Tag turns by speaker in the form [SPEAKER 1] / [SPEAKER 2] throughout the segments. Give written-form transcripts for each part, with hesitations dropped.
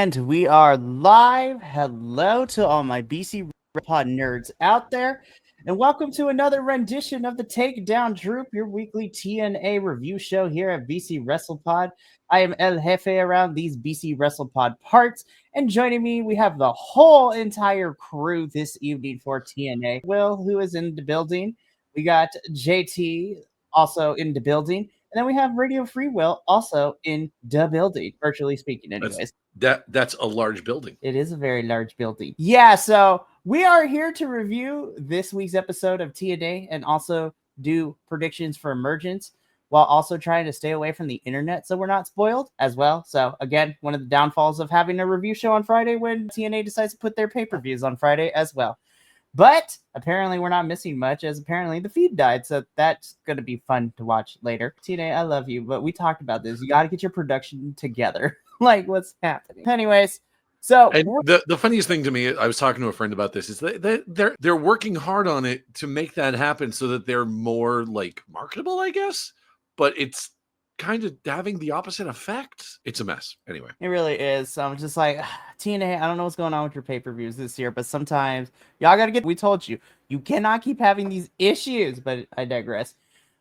[SPEAKER 1] And we are live. Hello to all my BC Pod nerds out there. And welcome to another rendition of the Takedown Droop, your weekly TNA review show here at BC WrestlePod. I am El Jefe around these BC WrestlePod parts. And joining me, we have the whole entire crew this evening for TNA. Will, who is in the building. We got JT also in the building. And then we have Radio Free Will also in the building, virtually speaking, anyways.
[SPEAKER 2] That's a large building.
[SPEAKER 1] It is a very large building. Yeah, so we are here to review this week's episode of TNA and also do predictions for Emergence while also trying to stay away from the internet so we're not spoiled as well. So again, one of the downfalls of having a review show on Friday when TNA decides to put their pay-per-views on Friday as well. But apparently we're not missing much, as apparently the feed died, so that's going to be fun to watch later. TNA, I love you, but we talked about this. You got to get your production together. Like, what's happening? Anyways, so...
[SPEAKER 2] And the funniest thing to me, I was talking to a friend about this, is they're working hard on it to make that happen so that they're more, like, marketable, I guess. But it's kind of having the opposite effect. It's a mess. Anyway.
[SPEAKER 1] It really is. So I'm just like, TNA, I don't know what's going on with your pay-per-views this year, but sometimes y'all got to get... We told you, you cannot keep having these issues, but I digress.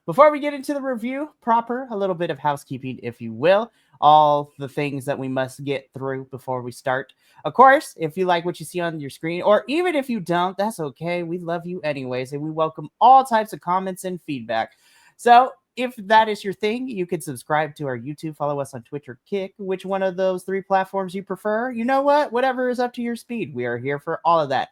[SPEAKER 1] Before we get into the review proper, a little bit of housekeeping, if you will. All the things that we must get through before we start. Of course, if you like what you see on your screen, or even if you don't, that's okay. We love you anyways, and we welcome all types of comments and feedback. So if that is your thing, you can subscribe to our YouTube, follow us on Twitch or Kick, which one of those three platforms you prefer. You know what? Whatever is up to your speed. We are here for all of that.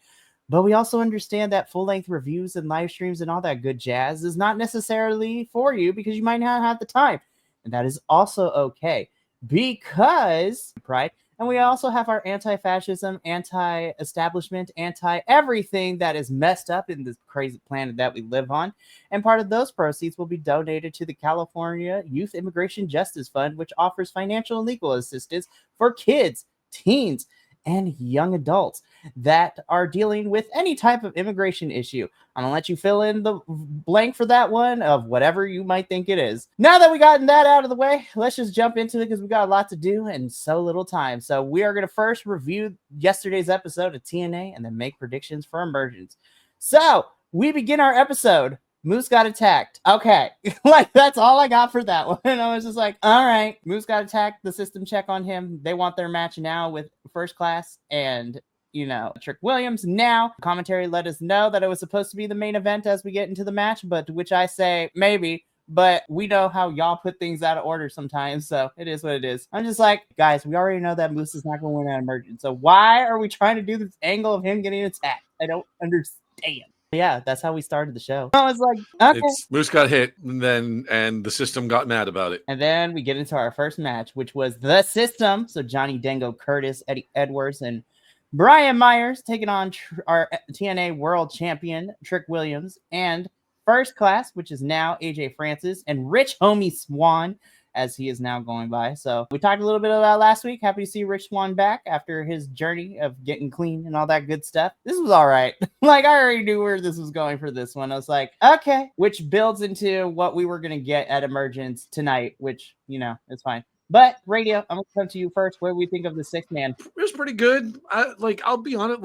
[SPEAKER 1] But we also understand that full-length reviews and live streams and all that good jazz is not necessarily for you because you might not have the time. And that is also okay because pride. And we also have our anti-fascism, anti-establishment, anti-everything that is messed up in this crazy planet that we live on. And part of those proceeds will be donated to the California Youth Immigration Justice Fund, which offers financial and legal assistance for kids, teens, and young adults that are dealing with any type of immigration issue. I'm going to let you fill in the blank for that one of whatever you might think it is. Now that we gotten that out of the way, let's just jump into it because we got a lot to do and so little time. So we are going to first review yesterday's episode of TNA and then make predictions for Emergence. So we begin our episode. Moose got attacked. Okay. Like, that's all I got for that one. I was just like, all right. Moose got attacked. The system check on him. They want their match now with First Class and, you know, Trick Williams. Now, commentary let us know that it was supposed to be the main event as we get into the match, but to which I say, maybe. But we know how y'all put things out of order sometimes, so it is what it is. I'm just like, guys, we already know that Moose is not going to win at Emergence. So why are we trying to do this angle of him getting attacked? I don't understand. Yeah, that's how we started the show. I was like, okay.
[SPEAKER 2] Moose got hit, and the system got mad about it.
[SPEAKER 1] And then we get into our first match, which was the system. So Johnny Dango Curtis, Eddie Edwards, and Brian Myers taking on our TNA World Champion, Trick Williams, and First Class, which is now AJ Francis, and Rich Homie Swan, as he is now going by. So we talked a little bit about last week. Happy to see Rich Swan back after his journey of getting clean and all that good stuff. This was all right. Like, I already knew where this was going for this one. I was like, okay, which builds into what we were going to get at Emergence tonight, which, you know, it's fine. But Radio, I'm gonna come to you first. What do we think of the sixth man?
[SPEAKER 2] It was pretty good. I'll be honest.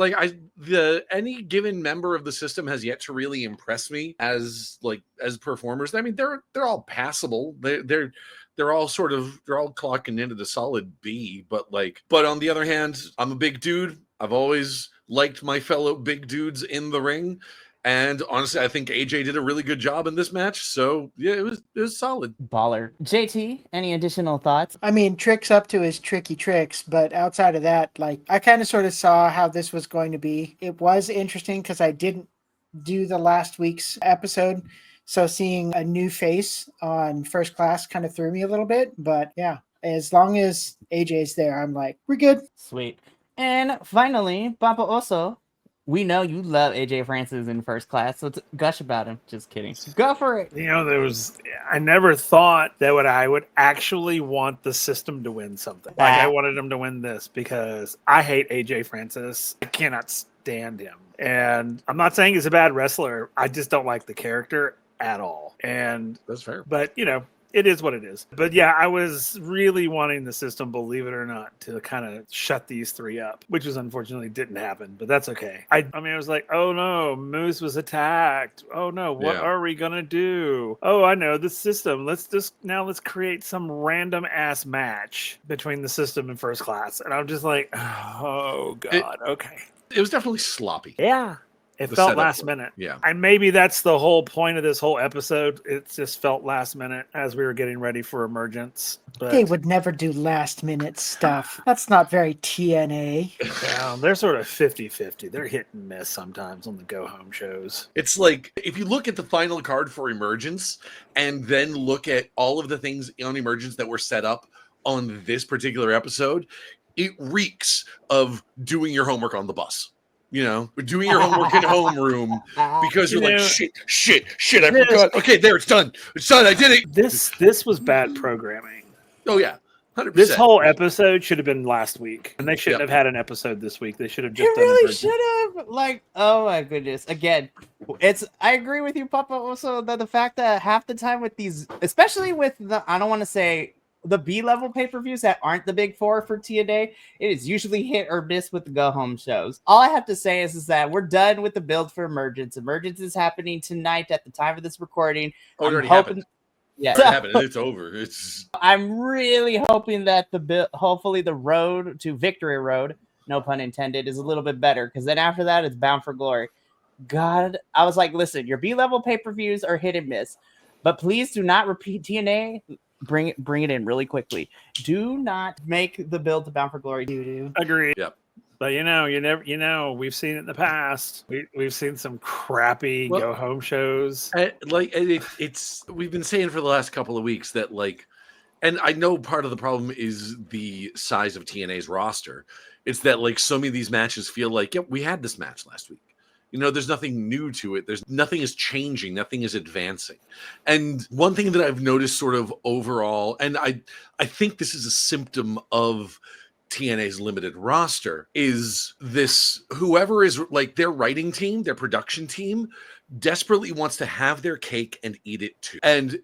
[SPEAKER 2] Any given member of the system has yet to really impress me as performers. I mean, they're all passable. They're all clocking into the solid B. But on the other hand, I'm a big dude. I've always liked my fellow big dudes in the ring. And honestly, I think AJ did a really good job in this match. So yeah, it was solid.
[SPEAKER 1] Baller. JT, any additional thoughts?
[SPEAKER 3] I mean, Trick's up to his tricky tricks, but outside of that, I kind of sort of saw how this was going to be. It was interesting because I didn't do the last week's episode. So seeing a new face on First Class kind of threw me a little bit. But yeah, as long as AJ's there, I'm like, we're good.
[SPEAKER 1] Sweet. And finally, Papa Oso. We know you love AJ Francis in First Class, so gush about him. Just kidding. Go for it.
[SPEAKER 4] You know, I never thought that I would actually want the system to win something. I wanted him to win this because I hate AJ Francis. I cannot stand him. And I'm not saying he's a bad wrestler. I just don't like the character at all. And
[SPEAKER 2] that's fair.
[SPEAKER 4] But, you know, it is what it is. But yeah, I was really wanting the system, believe it or not, to kind of shut these three up, which was unfortunately didn't happen, but that's okay. I mean, I was like, oh no, Moose was attacked. Oh no, what are we going to do? Oh, I know, the system. Let's create some random ass match between the system and First Class. And I'm just like, oh God, okay.
[SPEAKER 2] It was definitely sloppy.
[SPEAKER 4] Yeah. It felt last minute.
[SPEAKER 2] Yeah.
[SPEAKER 4] And maybe that's the whole point of this whole episode. It just felt last minute as we were getting ready for Emergence. But
[SPEAKER 3] They would never do last minute stuff. That's not very TNA.
[SPEAKER 4] yeah, they're sort of 50-50. They're hit and miss sometimes on the go-home shows.
[SPEAKER 2] It's like, if you look at the final card for Emergence and then look at all of the things on Emergence that were set up on this particular episode, it reeks of doing your homework on the bus. You know, doing your homework in homeroom because you're like, shit, I forgot. Okay, there, it's done. I did it.
[SPEAKER 4] This was bad programming.
[SPEAKER 2] Oh, yeah. 100%.
[SPEAKER 4] This whole episode should have been last week, and they shouldn't have had an episode this week. They should have just
[SPEAKER 1] It
[SPEAKER 4] done
[SPEAKER 1] really should have. Like, oh my goodness. Again, I agree with you, Papa. Also, the fact that half the time with these, especially with the, I don't want to say the B-level pay-per-views that aren't the big four for TNA, it is usually hit or miss with the go-home shows. All I have to say is that we're done with the build for Emergence. Emergence is happening tonight at the time of this recording.
[SPEAKER 2] Oh, it already happened.
[SPEAKER 1] Yeah,
[SPEAKER 2] it happened. It's over.
[SPEAKER 1] I'm really hoping that hopefully the road to Victory Road, no pun intended, is a little bit better, because then after that it's Bound for Glory. God, I was like, listen, your B-level pay-per-views are hit and miss, but please do not repeat TNA. Bring it in really quickly. Do not make the build to Bound for Glory doo-doo.
[SPEAKER 4] Agreed.
[SPEAKER 2] Yep.
[SPEAKER 4] But we've seen it in the past. We've seen some crappy go home shows.
[SPEAKER 2] We've been saying for the last couple of weeks that, like, and I know part of the problem is the size of TNA's roster. It's that, like, so many of these matches feel like, yeah, we had this match last week. You know, there's nothing new to it. Nothing is changing. Nothing is advancing. And one thing that I've noticed sort of overall, and I think this is a symptom of TNA's limited roster, is this, whoever is like their writing team, their production team, desperately wants to have their cake and eat it too. And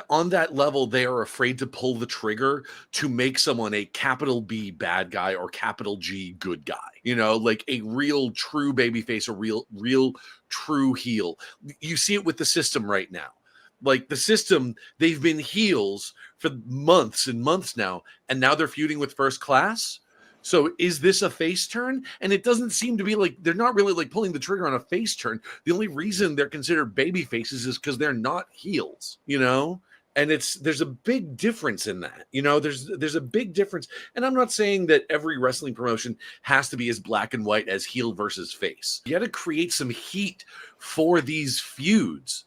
[SPEAKER 2] on that level, they are afraid to pull the trigger to make someone a capital B bad guy or capital G good guy. You know, like a real true babyface, a real true heel. You see it with the system right now. Like the system, they've been heels for months and months now, and now they're feuding with First Class. So is this a face turn? And it doesn't seem to be like, they're not really like pulling the trigger on a face turn. The only reason they're considered baby faces is because they're not heels, you know? And there's a big difference in that, you know, there's a big difference. And I'm not saying that every wrestling promotion has to be as black and white as heel versus face. You got to create some heat for these feuds.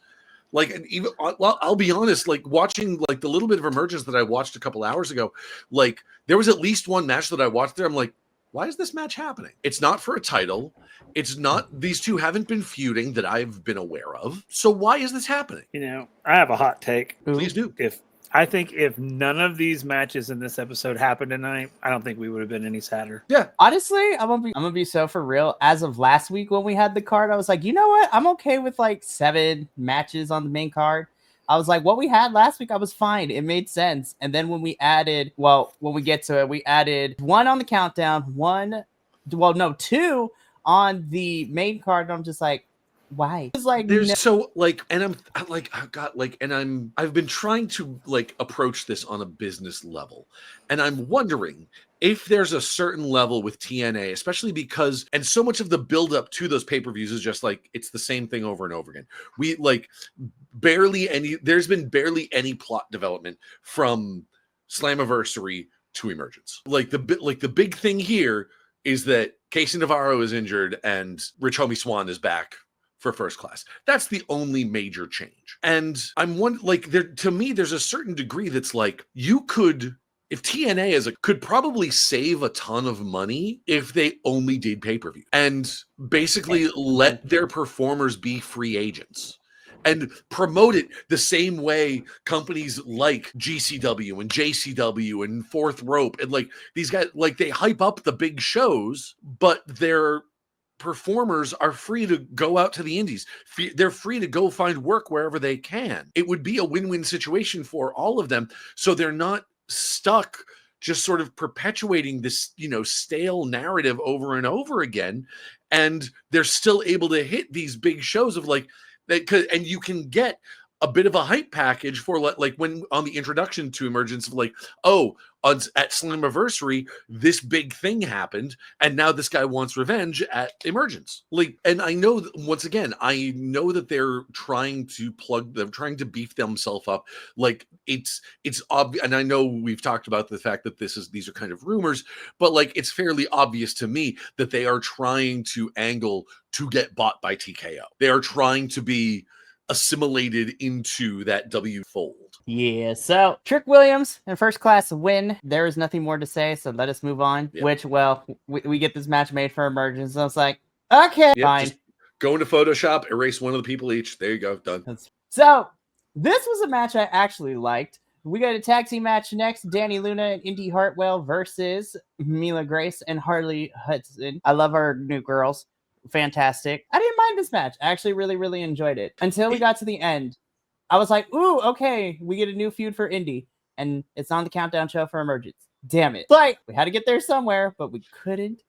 [SPEAKER 2] Like, even, well, I'll be honest, like watching like the little bit of Emergence that I watched a couple hours ago, like there was at least one match that I watched there. I'm like, why is this match happening? It's not for a title. It's not, these two haven't been feuding that I've been aware of. So why is this happening?
[SPEAKER 4] You know, I have a hot take.
[SPEAKER 2] Please do.
[SPEAKER 4] I think if none of these matches in this episode happened tonight, I don't think we would have been any sadder.
[SPEAKER 2] Yeah.
[SPEAKER 1] Honestly, I'm gonna be so for real. As of last week when we had the card, I was like, you know what? I'm okay with like 7 matches on the main card. I was like, what we had last week, I was fine. It made sense. And then when we added, when we get to it, we added 1 on the countdown, 2 on the main card. And I'm just like, why? It's like
[SPEAKER 2] so like, and I've been trying to like approach this on a business level, and I'm wondering if there's a certain level with TNA, especially because, and so much of the buildup to those pay-per-views is just like, it's the same thing over and over again. We like there's been barely any plot development from Slammiversary to Emergence. Like the big thing here is that Casey Navarro is injured and Rich Homie Swan is back for First Class. That's the only major change. And I'm to me, there's a certain degree that's like, you could, if TNA could probably save a ton of money if they only did pay-per-view and basically let their performers be free agents and promote it the same way companies like GCW and JCW and Fourth Rope and like these guys, like they hype up the big shows, but they're performers are free to go out to the indies. They're free to go find work wherever they can. It would be a win-win situation for all of them. So they're not stuck just sort of perpetuating this, stale narrative over and over again. And they're still able to hit these big shows of like, and you can get a bit of a hype package for like when on the introduction to Emergence of like, oh, at Slammiversary, this big thing happened, and now this guy wants revenge at Emergence. Like, and I know once again, I know that they're trying to beef themselves up. Like it's obvious, and I know we've talked about the fact that these are kind of rumors, but like it's fairly obvious to me that they are trying to angle to get bought by TKO. They are trying to be assimilated into that W fold.
[SPEAKER 1] Yeah, so Trick Williams in First Class win. There is nothing more to say, so let us move on.
[SPEAKER 2] Yep.
[SPEAKER 1] Which, well, we get this match made for Emergence. I was like, okay, fine.
[SPEAKER 2] Just go into Photoshop, erase one of the people each. There you go, done.
[SPEAKER 1] So this was a match I actually liked. We got a tag team match next. Danny Luna and Indy Hartwell versus Mila Grace and Harley Hudson. I love our new girls. Fantastic. I didn't mind this match. I actually really, really enjoyed it. Until we got to the end. I was like, ooh, okay, we get a new feud for Indy. And it's on the countdown show for Emergence. Damn it. Like, we had to get there somewhere, but we couldn't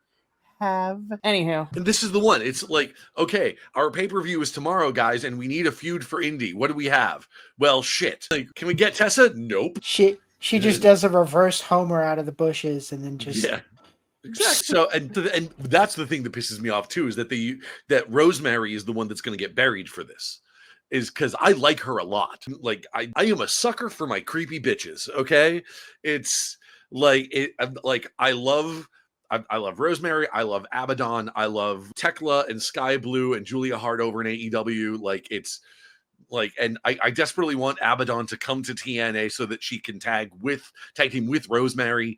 [SPEAKER 1] have. Anywho.
[SPEAKER 2] And this is the one. It's like, okay, our pay-per-view is tomorrow, guys, and we need a feud for Indy. What do we have? Well, shit. Like, can we get Tessa? Nope.
[SPEAKER 3] She just does a reverse Homer out of the bushes and then just...
[SPEAKER 2] Yeah. Exactly. So, and that's the thing that pisses me off too, is that that Rosemary is the one that's going to get buried for this, is because I like her a lot. Like I am a sucker for my creepy bitches. Okay, it's like I love Rosemary. I love Abaddon. I love Tekla and Sky Blue and Julia Hart over in AEW. Like it's like, and I desperately want Abaddon to come to TNA so that she can tag team with Rosemary.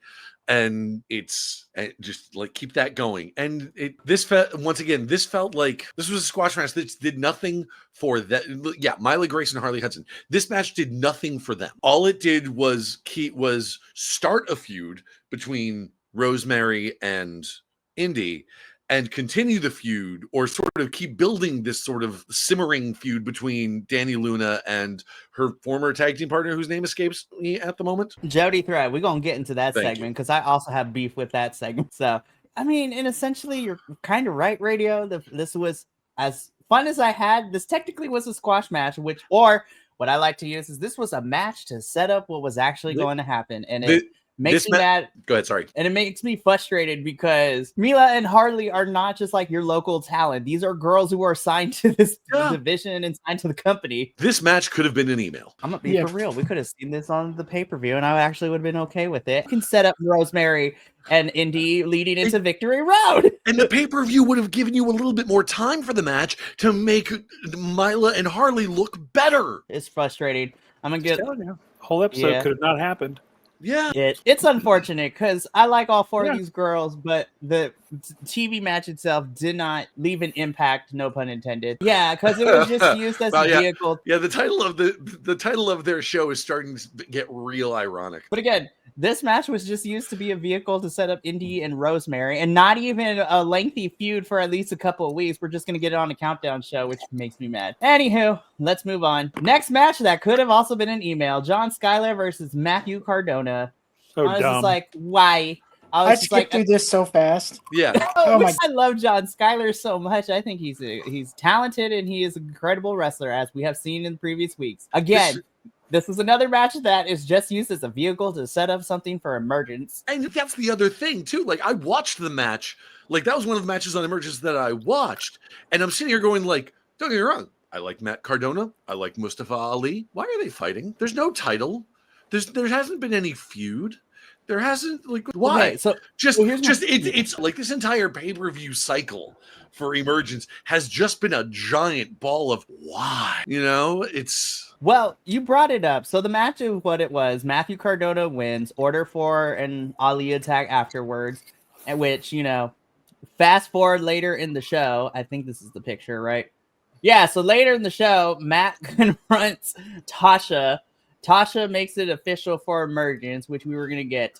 [SPEAKER 2] And it's just like keep that going. And this felt like this was a squash match that did nothing for that. Yeah, Mila Grace and Harley Hudson. This match did nothing for them. All it did was start a feud between Rosemary and Indy and continue the feud, or sort of keep building this sort of simmering feud between Danny Luna and her former tag team partner, whose name escapes me at the moment.
[SPEAKER 1] Jody Thread. We're going to get into that segment because I also have beef with that segment. So, I mean, and essentially, you're kind of right, Radio. This was as fun as I had. This technically was a squash match, or what I like to use is this was a match to set up what was actually going to happen. And it makes me mad.
[SPEAKER 2] Go ahead, sorry.
[SPEAKER 1] And it makes me frustrated because Mila and Harley are not just like your local talent. These are girls who are signed to this division and signed to the company.
[SPEAKER 2] This match could have been an email.
[SPEAKER 1] I'm gonna be for real. We could have seen this on the pay-per-view, and I actually would have been okay with it. You can set up Rosemary and Indy leading into Victory Road.
[SPEAKER 2] And the pay-per-view would have given you a little bit more time for the match to make Mila and Harley look better.
[SPEAKER 1] It's frustrating. I'm gonna get
[SPEAKER 4] whole episode could have not happened.
[SPEAKER 2] Yeah,
[SPEAKER 1] it's unfortunate because I like all four of these girls, but the TV match itself did not leave an impact. No pun intended. Yeah, because it was just used as a vehicle.
[SPEAKER 2] Yeah, the title of their show is starting to get real ironic.
[SPEAKER 1] But again, this match was just used to be a vehicle to set up Indy and Rosemary, and not even a lengthy feud for at least a couple of weeks. We're just gonna get it on a countdown show, which makes me mad. Anywho, let's move on. Next match that could have also been an email: John Skyler versus Matthew Cardona.
[SPEAKER 4] So
[SPEAKER 1] I was
[SPEAKER 4] dumb.
[SPEAKER 1] just like, why?
[SPEAKER 3] I skipped through this so fast.
[SPEAKER 2] Yeah.
[SPEAKER 1] I love John Skyler so much. I think he's talented and he is an incredible wrestler, as we have seen in previous weeks. Again, this is another match that is just used as a vehicle to set up something for Emergence.
[SPEAKER 2] And that's the other thing, too. Like, I watched the match. Like, that was one of the matches on Emergence that I watched. And I'm sitting here going, like, don't get me wrong. I like Matt Cardona. I like Mustafa Ali. Why are they fighting? There's no title. There hasn't been any feud. There hasn't, like, why?
[SPEAKER 1] Okay, so
[SPEAKER 2] it's like this entire pay-per-view cycle for Emergence has just been a giant ball of why. You know, it's...
[SPEAKER 1] Well, you brought it up. So the match is what it was. Matthew Cardona wins, order for an Ali attack afterwards, at which, fast forward later in the show, I think this is the picture, right? Yeah, so later in the show, Matt confronts Tasha. Tasha makes it official for Emergence, which we were going to get.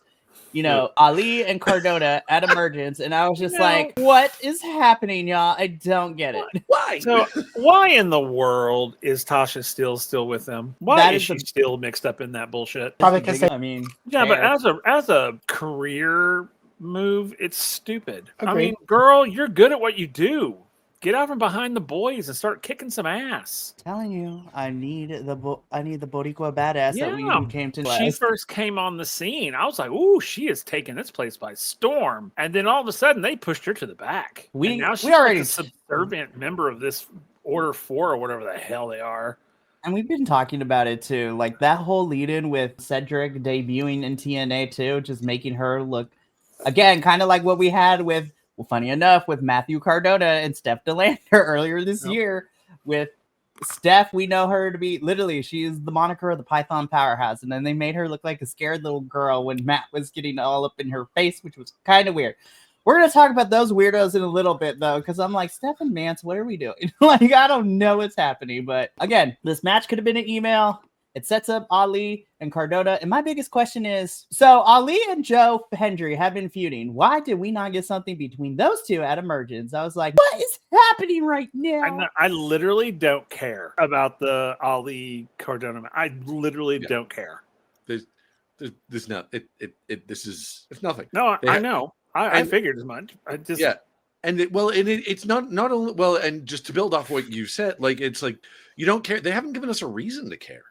[SPEAKER 1] Ali and Cardona at Emergence, and I was just like, what is happening, y'all? I don't get it.
[SPEAKER 2] Why?
[SPEAKER 4] So why in the world is Tasha still with them? Why is she still mixed up in that bullshit?
[SPEAKER 3] Probably because
[SPEAKER 4] yeah, but as a career move, it's stupid.
[SPEAKER 3] Agreed.
[SPEAKER 4] I mean, girl, you're good at what you do. Get out from behind the boys and start kicking some ass.
[SPEAKER 1] I'm telling you, I need the Boricua badass that we came to.
[SPEAKER 4] She first came on the scene. I was like, "Ooh, she is taking this place by storm." And then all of a sudden, they pushed her to the back. And now she's already a subservient member of this Order 4 or whatever the hell they are.
[SPEAKER 1] And we've been talking about it too, like that whole lead-in with Cedric debuting in TNA too, just making her look again kind of like what we had with. Well, funny enough, with Matthew Cardona and Steph DeLander earlier this year, with Steph, we know her to be literally, she is the moniker of the Python Powerhouse. And then they made her look like a scared little girl when Matt was getting all up in her face, which was kind of weird. We're going to talk about those weirdos in a little bit, though, because I'm like, Steph and Mance, what are we doing? Like, I don't know what's happening. But again, this match could have been an email. It sets up Ali and Cardona. And my biggest question is, so Ali and Joe Hendry have been feuding. Why did we not get something between those two at Emergence? I was like, what is happening right now?
[SPEAKER 4] I literally don't care about the Ali Cardona. I literally don't care.
[SPEAKER 2] There's not it's nothing.
[SPEAKER 4] No, I know. I figured as much. I just
[SPEAKER 2] And it's not only well, and just to build off what you said, like it's like you don't care. They haven't given us a reason to care.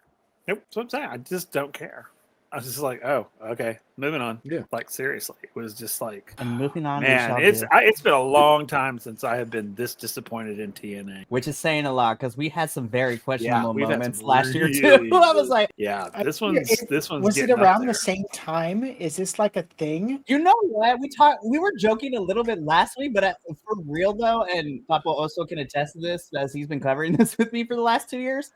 [SPEAKER 4] Nope. That's what I'm saying. I just don't care. I was just like, oh, okay, moving on.
[SPEAKER 2] Yeah.
[SPEAKER 4] Like seriously, it was just like,
[SPEAKER 1] and moving on.
[SPEAKER 4] Man, it's been a long time since I have been this disappointed in TNA.
[SPEAKER 1] Which is saying a lot because we had some very questionable moments last year
[SPEAKER 4] really,
[SPEAKER 1] too. I was like,
[SPEAKER 4] yeah, this one's.
[SPEAKER 3] Was it around the same time? Is this like a thing?
[SPEAKER 1] You know what? We were joking a little bit last week, but for real though, and Papa also can attest to this as he's been covering this with me for the last 2 years.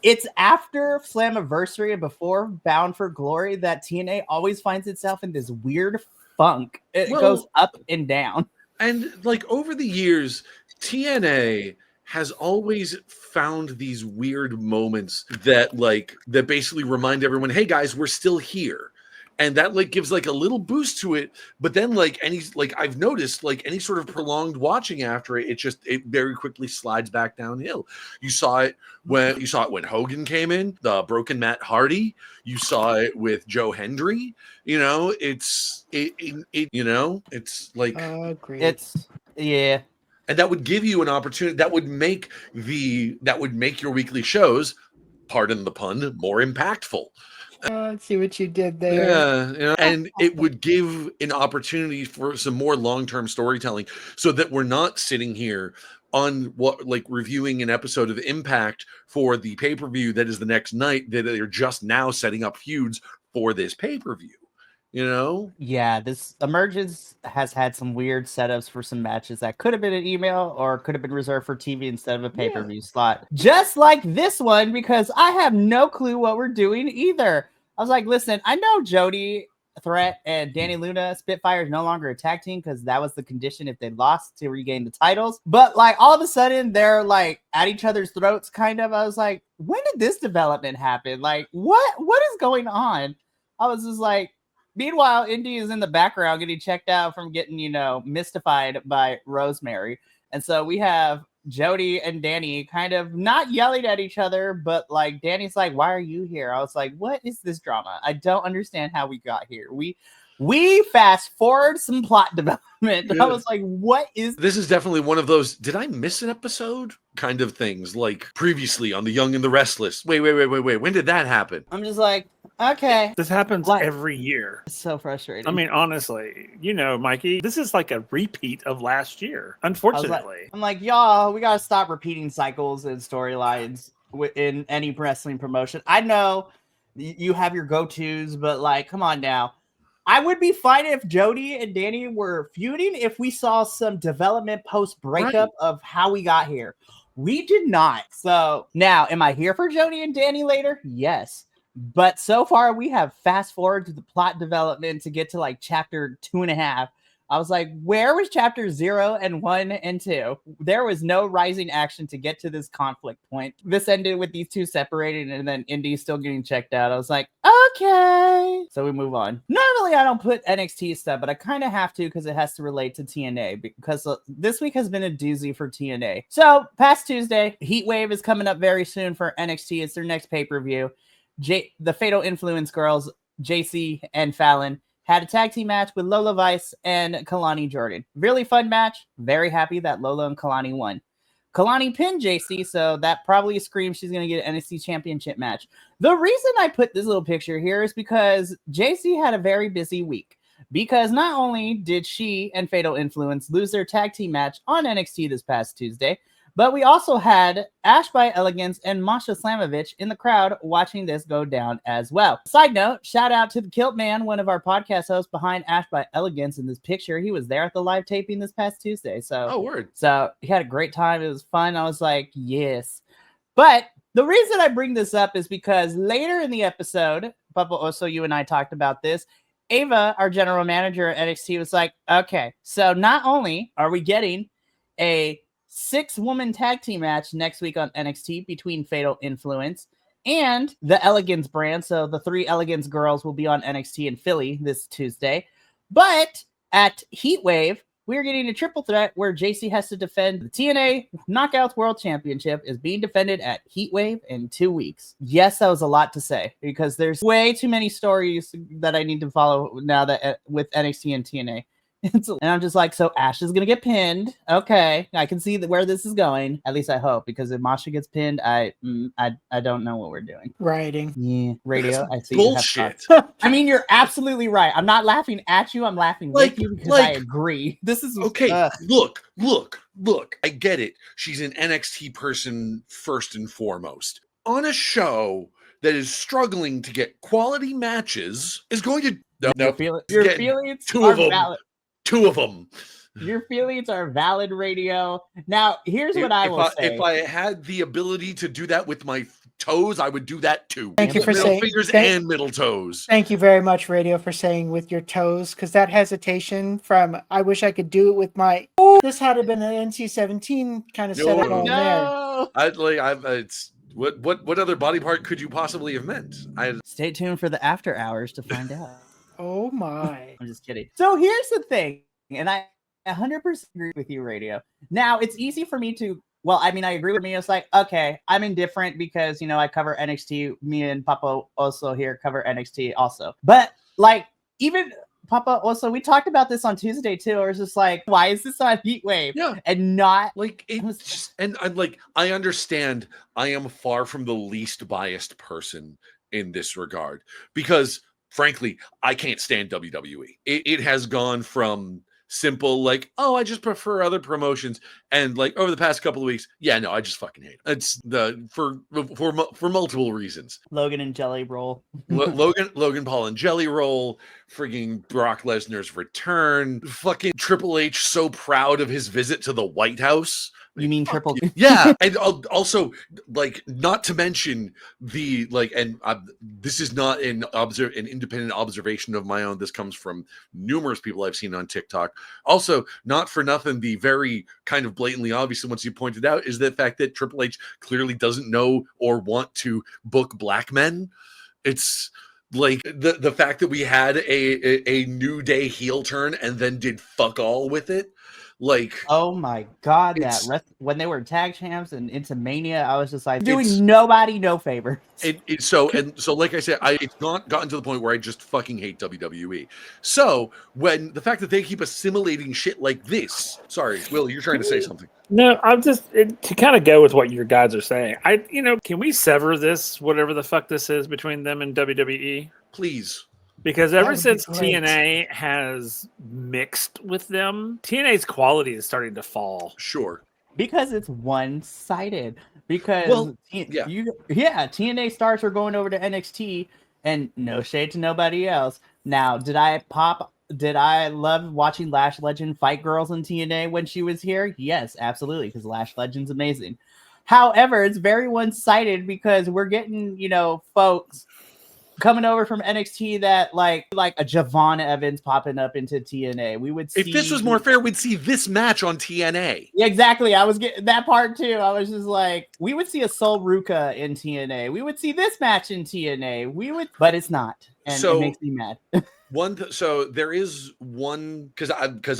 [SPEAKER 1] It's after Slammiversary and before Bound for Glory that TNA always finds itself in this weird funk. It goes up and down.
[SPEAKER 2] And like over the years, TNA has always found these weird moments that basically remind everyone, hey guys, we're still here. And that like gives like a little boost to it, but then I've noticed like any sort of prolonged watching after it, it very quickly slides back downhill. You saw it when Hogan came in, the broken Matt Hardy. You saw it with Joe Hendry. It's like
[SPEAKER 1] yeah.
[SPEAKER 2] And that would give you an opportunity. That would make your weekly shows, pardon the pun, more impactful.
[SPEAKER 3] Let's see what you did there.
[SPEAKER 2] Yeah, and it would give an opportunity for some more long-term storytelling, so that we're not sitting here on reviewing an episode of Impact for the pay-per-view that is the next night that they're just now setting up feuds for this pay-per-view.
[SPEAKER 1] Yeah, this Emergence has had some weird setups for some matches that could have been an email or could have been reserved for TV instead of a pay-per-view slot. Just like this one, because I have no clue what we're doing either. I was like, listen, I know Jody Threat and Danny Luna Spitfire is no longer a tag team because that was the condition if they lost to regain the titles. But like all of a sudden they're like at each other's throats, kind of. I was like, when did this development happen? Like, what is going on? I was just like, meanwhile, Indy is in the background getting checked out from getting, mystified by Rosemary. And so we have Jody and Danny kind of not yelling at each other, but like Danny's like, why are you here? I was like, what is this drama? I don't understand how we got here. We fast forward some plot development. Yeah. I was like, what is
[SPEAKER 2] this? Is definitely one of those, did I miss an episode kind of things, like previously on The Young and the Restless. Wait. When did that happen?
[SPEAKER 1] I'm just like, okay.
[SPEAKER 4] This happens every year.
[SPEAKER 1] It's so frustrating.
[SPEAKER 4] I mean, honestly, Mikey, this is like a repeat of last year, unfortunately.
[SPEAKER 1] I'm like, y'all, we got to stop repeating cycles and storylines in any wrestling promotion. I know you have your go-tos, but like, come on now. I would be fine if Jody and Danny were feuding if we saw some development post-breakup of how we got here. We did not. So now, am I here for Jody and Danny later? Yes. But so far, we have fast forward to the plot development to get to like chapter 2.5 I was like, where was chapter 0 and 1 and 2? There was no rising action to get to this conflict point. This ended with these two separated and then Indy still getting checked out. I was like, okay. So we move on. Normally, I don't put NXT stuff, but I kind of have to because it has to relate to TNA because this week has been a doozy for TNA. So past Tuesday, Heat Wave is coming up very soon for NXT. It's their next pay-per-view. The Fatal Influence girls, JC and Fallon, had a tag team match with Lola Vice and Kalani Jordan. Really fun match. Very happy that Lola and Kalani won. Kalani pinned JC, so that probably screams she's going to get an NXT championship match. The reason I put this little picture here is because JC had a very busy week. Because not only did she and Fatal Influence lose their tag team match on NXT this past Tuesday, but we also had Ash by Elegance and Masha Slamovich in the crowd watching this go down as well. Side note, shout out to the Kilt Man, one of our podcast hosts behind Ash by Elegance in this picture. He was there at the live taping this past Tuesday. So he had a great time. It was fun. I was like, yes. But the reason I bring this up is because later in the episode, Papa Oso, you and I talked about this. Ava, our general manager at NXT, was like, okay, so not only are we getting a 6-woman tag team match next week on NXT between Fatal Influence and the Elegance brand. So the 3 Elegance girls will be on NXT in Philly this Tuesday. But at Heatwave, we're getting a triple threat where JC has to defend the TNA Knockouts World Championship is being defended at Heatwave in 2 weeks. Yes, that was a lot to say because there's way too many stories that I need to follow now that with NXT and TNA. And I'm just like, so Ash is gonna get pinned. Okay, I can see where this is going. At least I hope, because if Masha gets pinned, I don't know what we're doing.
[SPEAKER 3] Writing.
[SPEAKER 1] Yeah, radio.
[SPEAKER 2] That's
[SPEAKER 1] I see.
[SPEAKER 2] bullshit.
[SPEAKER 1] I mean, you're absolutely right. I'm not laughing at you. I'm laughing with you because I agree. This is
[SPEAKER 2] okay. Look. I get it. She's an NXT person first and foremost. On a show that is struggling to get quality matches, is going to
[SPEAKER 1] your feelings
[SPEAKER 2] two
[SPEAKER 1] are
[SPEAKER 2] of them.
[SPEAKER 1] valid.
[SPEAKER 2] 2 of them.
[SPEAKER 1] Your feelings are valid, radio. Now, here's what I will say.
[SPEAKER 2] If I had the ability to do that with my toes, I would do that too.
[SPEAKER 3] Thank you for
[SPEAKER 2] middle
[SPEAKER 3] saying
[SPEAKER 2] fingers and middle toes.
[SPEAKER 3] Thank you very much, radio, for saying with your toes, because that hesitation from I wish I could do it with my. This had been an NC-17 kind of setup on there.
[SPEAKER 2] It's what other body part could you possibly have meant?
[SPEAKER 1] Stay tuned for the after hours to find out.
[SPEAKER 3] Oh my.
[SPEAKER 1] I'm just kidding. So here's the thing, and I 100% agree with you, radio. Now, it's easy for me to, I agree with me. It's like, okay, I'm indifferent because, I cover NXT. Me and Papa also here cover NXT also. But, even Papa also, we talked about this on Tuesday, too. Or it's just like, why is this on Heatwave?
[SPEAKER 2] Yeah.
[SPEAKER 1] And not...
[SPEAKER 2] and I'm like, I understand I am far from the least biased person in this regard. Because... frankly, I can't stand WWE. It has gone from simple, I just prefer other promotions, and over the past couple of weeks, I just fucking hate it. It's for multiple reasons.
[SPEAKER 1] Logan and Jelly Roll.
[SPEAKER 2] Logan Paul and Jelly Roll, frigging Brock Lesnar's return, fucking Triple H so proud of his visit to the White House.
[SPEAKER 1] You mean Triple?
[SPEAKER 2] Yeah, and also not to mention the this is not an independent observation of my own. This comes from numerous people I've seen on TikTok. Also, not for nothing, the very kind of blatantly obvious once you pointed out is the fact that Triple H clearly doesn't know or want to book black men. It's the fact that we had a New Day heel turn and then did fuck all with it.
[SPEAKER 1] Oh my god, when they were tag champs and into Mania, I was just like doing nobody no favor.
[SPEAKER 2] So like I said, it's not gotten to the point where I just fucking hate WWE. So when the fact that they keep assimilating shit like this, sorry, Will, you're trying to say something.
[SPEAKER 4] No, I'm just to kind of go with what your guys are saying. Can we sever this, whatever the fuck this is, between them and WWE?
[SPEAKER 2] Please.
[SPEAKER 4] Because ever since TNA has mixed with them, TNA's quality is starting to fall.
[SPEAKER 2] Sure.
[SPEAKER 1] Because it's one-sided. Because TNA stars are going over to NXT, and no shade to nobody else. Now, did I love watching Lash Legend fight girls in TNA when she was here? Yes, absolutely, because Lash Legend's amazing. However, it's very one-sided because we're getting, folks coming over from NXT that like a Javon Evans popping up into TNA. We would see
[SPEAKER 2] if this was more fair, we'd see this match on TNA.
[SPEAKER 1] Yeah, exactly. I was getting that part too. I was just like, we would see a Sol Ruka in TNA. We would see this match in TNA. But it's not, and it makes me mad.
[SPEAKER 2] So there is one because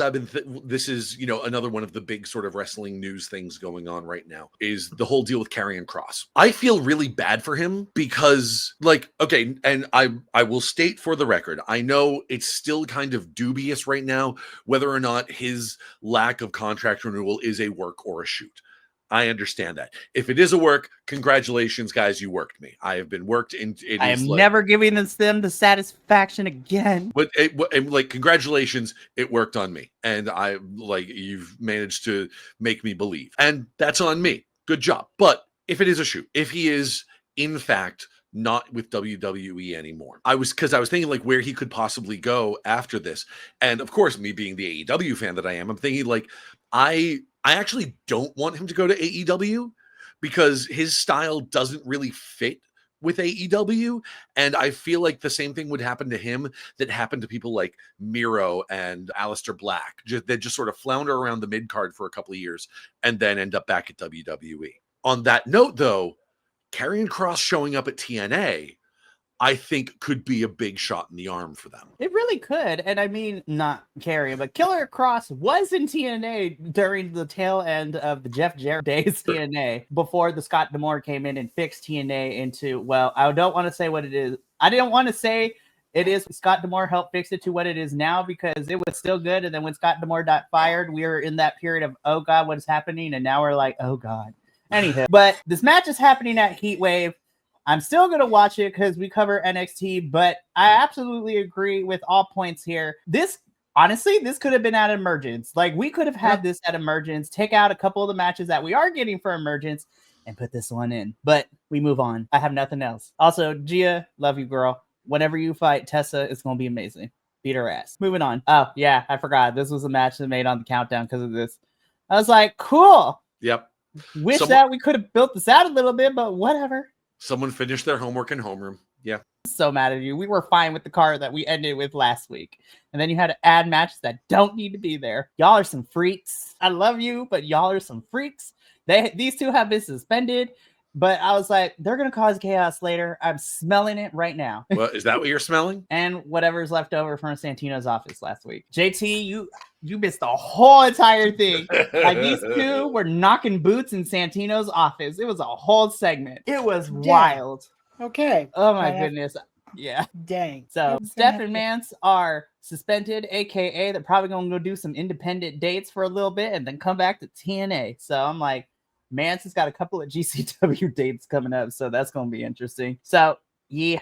[SPEAKER 2] I've been this is another one of the big sort of wrestling news things going on right now is the whole deal with Karrion Kross. I feel really bad for him because okay, and I will state for the record, I know it's still kind of dubious right now whether or not his lack of contract renewal is a work or a shoot. I understand that. If it is a work, congratulations, guys, you worked me. I have been worked in.
[SPEAKER 1] I am never giving them the satisfaction again.
[SPEAKER 2] But congratulations, it worked on me, and you've managed to make me believe, and that's on me. Good job. But if it is a shoot, if he is in fact not with WWE anymore, I was thinking where he could possibly go after this, and of course, me being the AEW fan that I am, I'm thinking I actually don't want him to go to AEW because his style doesn't really fit with AEW. And I feel like the same thing would happen to him that happened to people like Miro and Aleister Black. They just sort of flounder around the mid-card for a couple of years and then end up back at WWE. On that note, though, Karrion Kross showing up at TNA, I think could be a big shot in the arm for them.
[SPEAKER 1] It really could. And I mean, not Karrion, but Killer Kross was in TNA during the tail end of the Jeff Jarrett days TNA before the Scott D'Amore came in and fixed TNA into, well, I don't want to say what it is. I didn't want to say it is Scott D'Amore helped fix it to what it is now because it was still good. And then when Scott D'Amore got fired, we were in that period of, oh God, what is happening? And now we're like, oh God. Anywho, but this match is happening at Heatwave. I'm still going to watch it because we cover NXT, but I absolutely agree with all points here. Honestly, this could have been at Emergence. We could have had this at Emergence, take out a couple of the matches that we are getting for Emergence and put this one in. But we move on. I have nothing else. Also, Gia, love you, girl. Whenever you fight Tessa, it's going to be amazing. Beat her ass. Moving on. Oh, yeah, I forgot. This was a match that made on the countdown because of this. I was like, cool.
[SPEAKER 2] Yep.
[SPEAKER 1] Wish that we could have built this out a little bit, but whatever.
[SPEAKER 2] Someone finished their homework in homeroom. Yeah.
[SPEAKER 1] So mad at you. We were fine with the card that we ended with last week. And then you had to add matches that don't need to be there. Y'all are some freaks. I love you, but y'all are some freaks. These two have been suspended, but I was like, they're going to cause chaos later. I'm smelling it right now.
[SPEAKER 2] Well, is that what you're smelling?
[SPEAKER 1] And whatever's left over from Santino's office last week. JT, you missed the whole entire thing. These two were knocking boots in Santino's office. It was a whole segment. It was wild.
[SPEAKER 3] Okay.
[SPEAKER 1] Oh my goodness. Yeah.
[SPEAKER 3] Dang.
[SPEAKER 1] So Steph and Mance are suspended, aka they're probably gonna go do some independent dates for a little bit and then come back to TNA. So I'm like, Mance has got a couple of GCW dates coming up, so that's gonna be interesting. So yeah.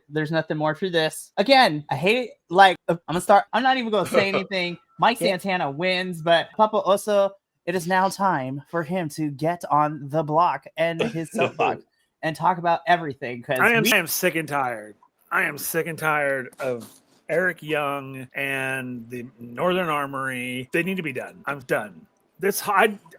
[SPEAKER 1] There's nothing more for this. Again, I hate it. I'm not even gonna say anything. Mike Santana wins, but Papa Oso, it is now time for him to get on the block and his soapbox and talk about everything. Because
[SPEAKER 4] I am sick and tired. I am sick and tired of Eric Young and the Northern Armory. They need to be done. I'm done.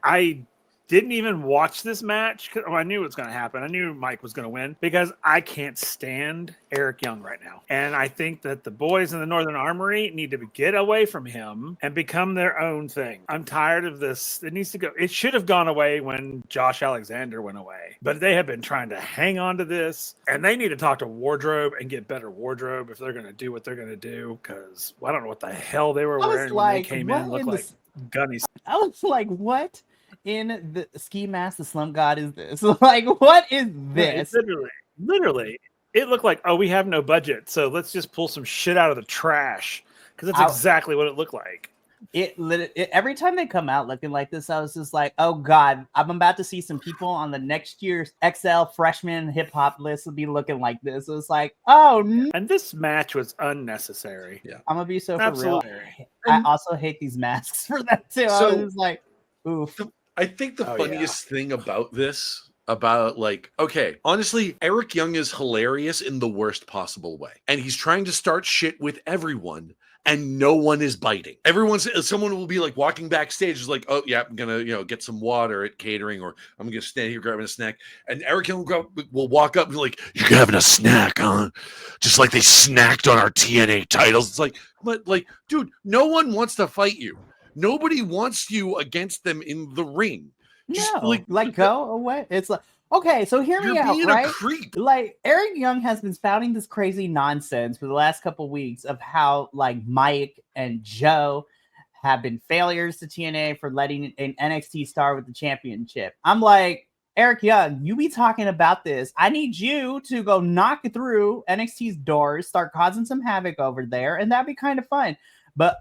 [SPEAKER 4] I didn't even watch this match. I knew it was going to happen. I knew Mike was going to win because I can't stand Eric Young right now. And I think that the boys in the Northern Armory need to get away from him and become their own thing. I'm tired of this. It needs to go. It should have gone away when Josh Alexander went away. But they have been trying to hang on to this. And they need to talk to wardrobe and get better wardrobe if they're going to do what they're going to do. Because I don't know what the hell they were wearing when they came in. Looked like gunnies.
[SPEAKER 1] I was like, what in the ski mask the slump god is this? What is this?
[SPEAKER 4] Literally, it looked like, oh, we have no budget, so let's just pull some shit out of the trash, because that's exactly what it looked like.
[SPEAKER 1] Every time they come out looking like this, I was just like, oh God, I'm about to see some people on the next year's XL freshman hip hop list will be looking like this. It was like, oh no.
[SPEAKER 4] And this match was unnecessary.
[SPEAKER 2] Yeah,
[SPEAKER 1] I'm gonna be so for real. I also hate these masks for that too. I was just like, oof.
[SPEAKER 2] I think the funniest thing about this, honestly, Eric Young is hilarious in the worst possible way. And he's trying to start shit with everyone and no one is biting. Someone will be like walking backstage is like, oh yeah, I'm gonna get some water at catering, or I'm gonna stand here grabbing a snack, and Eric Young will walk up and be like, you're having a snack, huh? Just like they snacked on our TNA titles. It's like, but like, dude, no one wants to fight you. Nobody wants you against them in the ring. Just
[SPEAKER 1] No, like go away. It's like, okay, so hear me
[SPEAKER 2] you're
[SPEAKER 1] out,
[SPEAKER 2] being
[SPEAKER 1] right?
[SPEAKER 2] a creep.
[SPEAKER 1] Like Eric Young has been spouting this crazy nonsense for the last couple of weeks of how like Mike and Joe have been failures to TNA for letting an NXT star with the championship. I'm like, Eric Young, you be talking about this. I need you to go knock through NXT's doors, start causing some havoc over there, and that'd be kind of fun. But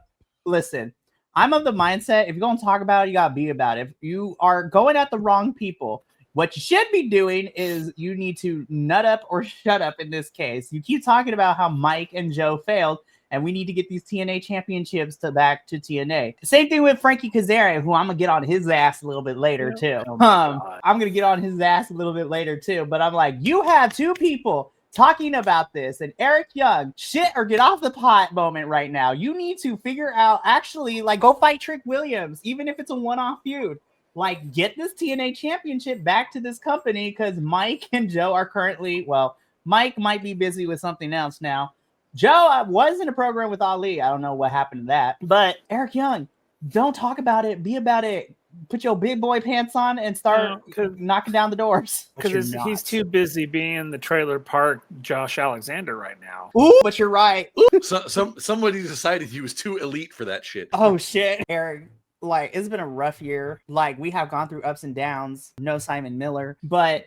[SPEAKER 1] listen, I'm of the mindset, if you're going to talk about it, you got to be about it. If you are going at the wrong people, what you should be doing is you need to nut up or shut up in this case. You keep talking about how Mike and Joe failed, and we need to get these TNA championships back to TNA. Same thing with Frankie Kazarian, who I'm going to get on his ass a little bit later, too. I'm going to get on his ass a little bit later, too. But I'm like, you have two people talking about this, and Eric Young, shit or get off the pot moment right now. You need to figure out, actually, like, go fight Trick Williams, even if it's a one-off feud. Like, get this TNA championship back to this company, because Mike and Joe are currently, well, Mike might be busy with something else now. Joe was in a program with Ali. I don't know what happened to that. But Eric Young, don't talk about it. Be about it. Put your big boy pants on and start knocking down the doors.
[SPEAKER 4] Because he's too busy being the trailer park Josh Alexander right now.
[SPEAKER 1] Ooh, but you're right. Ooh.
[SPEAKER 2] Somebody decided he was too elite for that shit.
[SPEAKER 1] Oh, shit. Eric, like, it's been a rough year. Like, we have gone through ups and downs. No Simon Miller. But,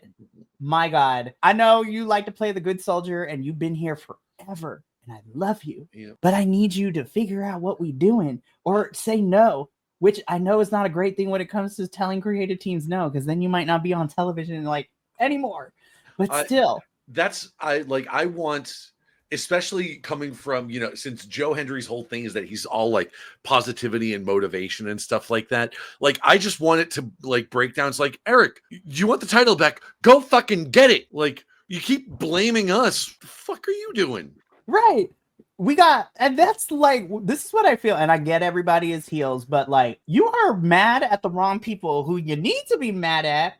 [SPEAKER 1] my God, I know you like to play the good soldier, and you've been here forever. And I love you. Yeah. But I need you to figure out what we're doing or say no. Which I know is not a great thing when it comes to telling creative teams no, because then you might not be on television like anymore. But still,
[SPEAKER 2] I want, especially coming from, since Joe Hendry's whole thing is that he's all like positivity and motivation and stuff like that. Like, I just want it to like break down. It's like, Eric, you want the title back? Go fucking get it. Like, you keep blaming us. What the fuck are you doing?
[SPEAKER 1] Right. And that's like, this is what I feel. And I get everybody is heels, but like, you are mad at the wrong people. Who you need to be mad at,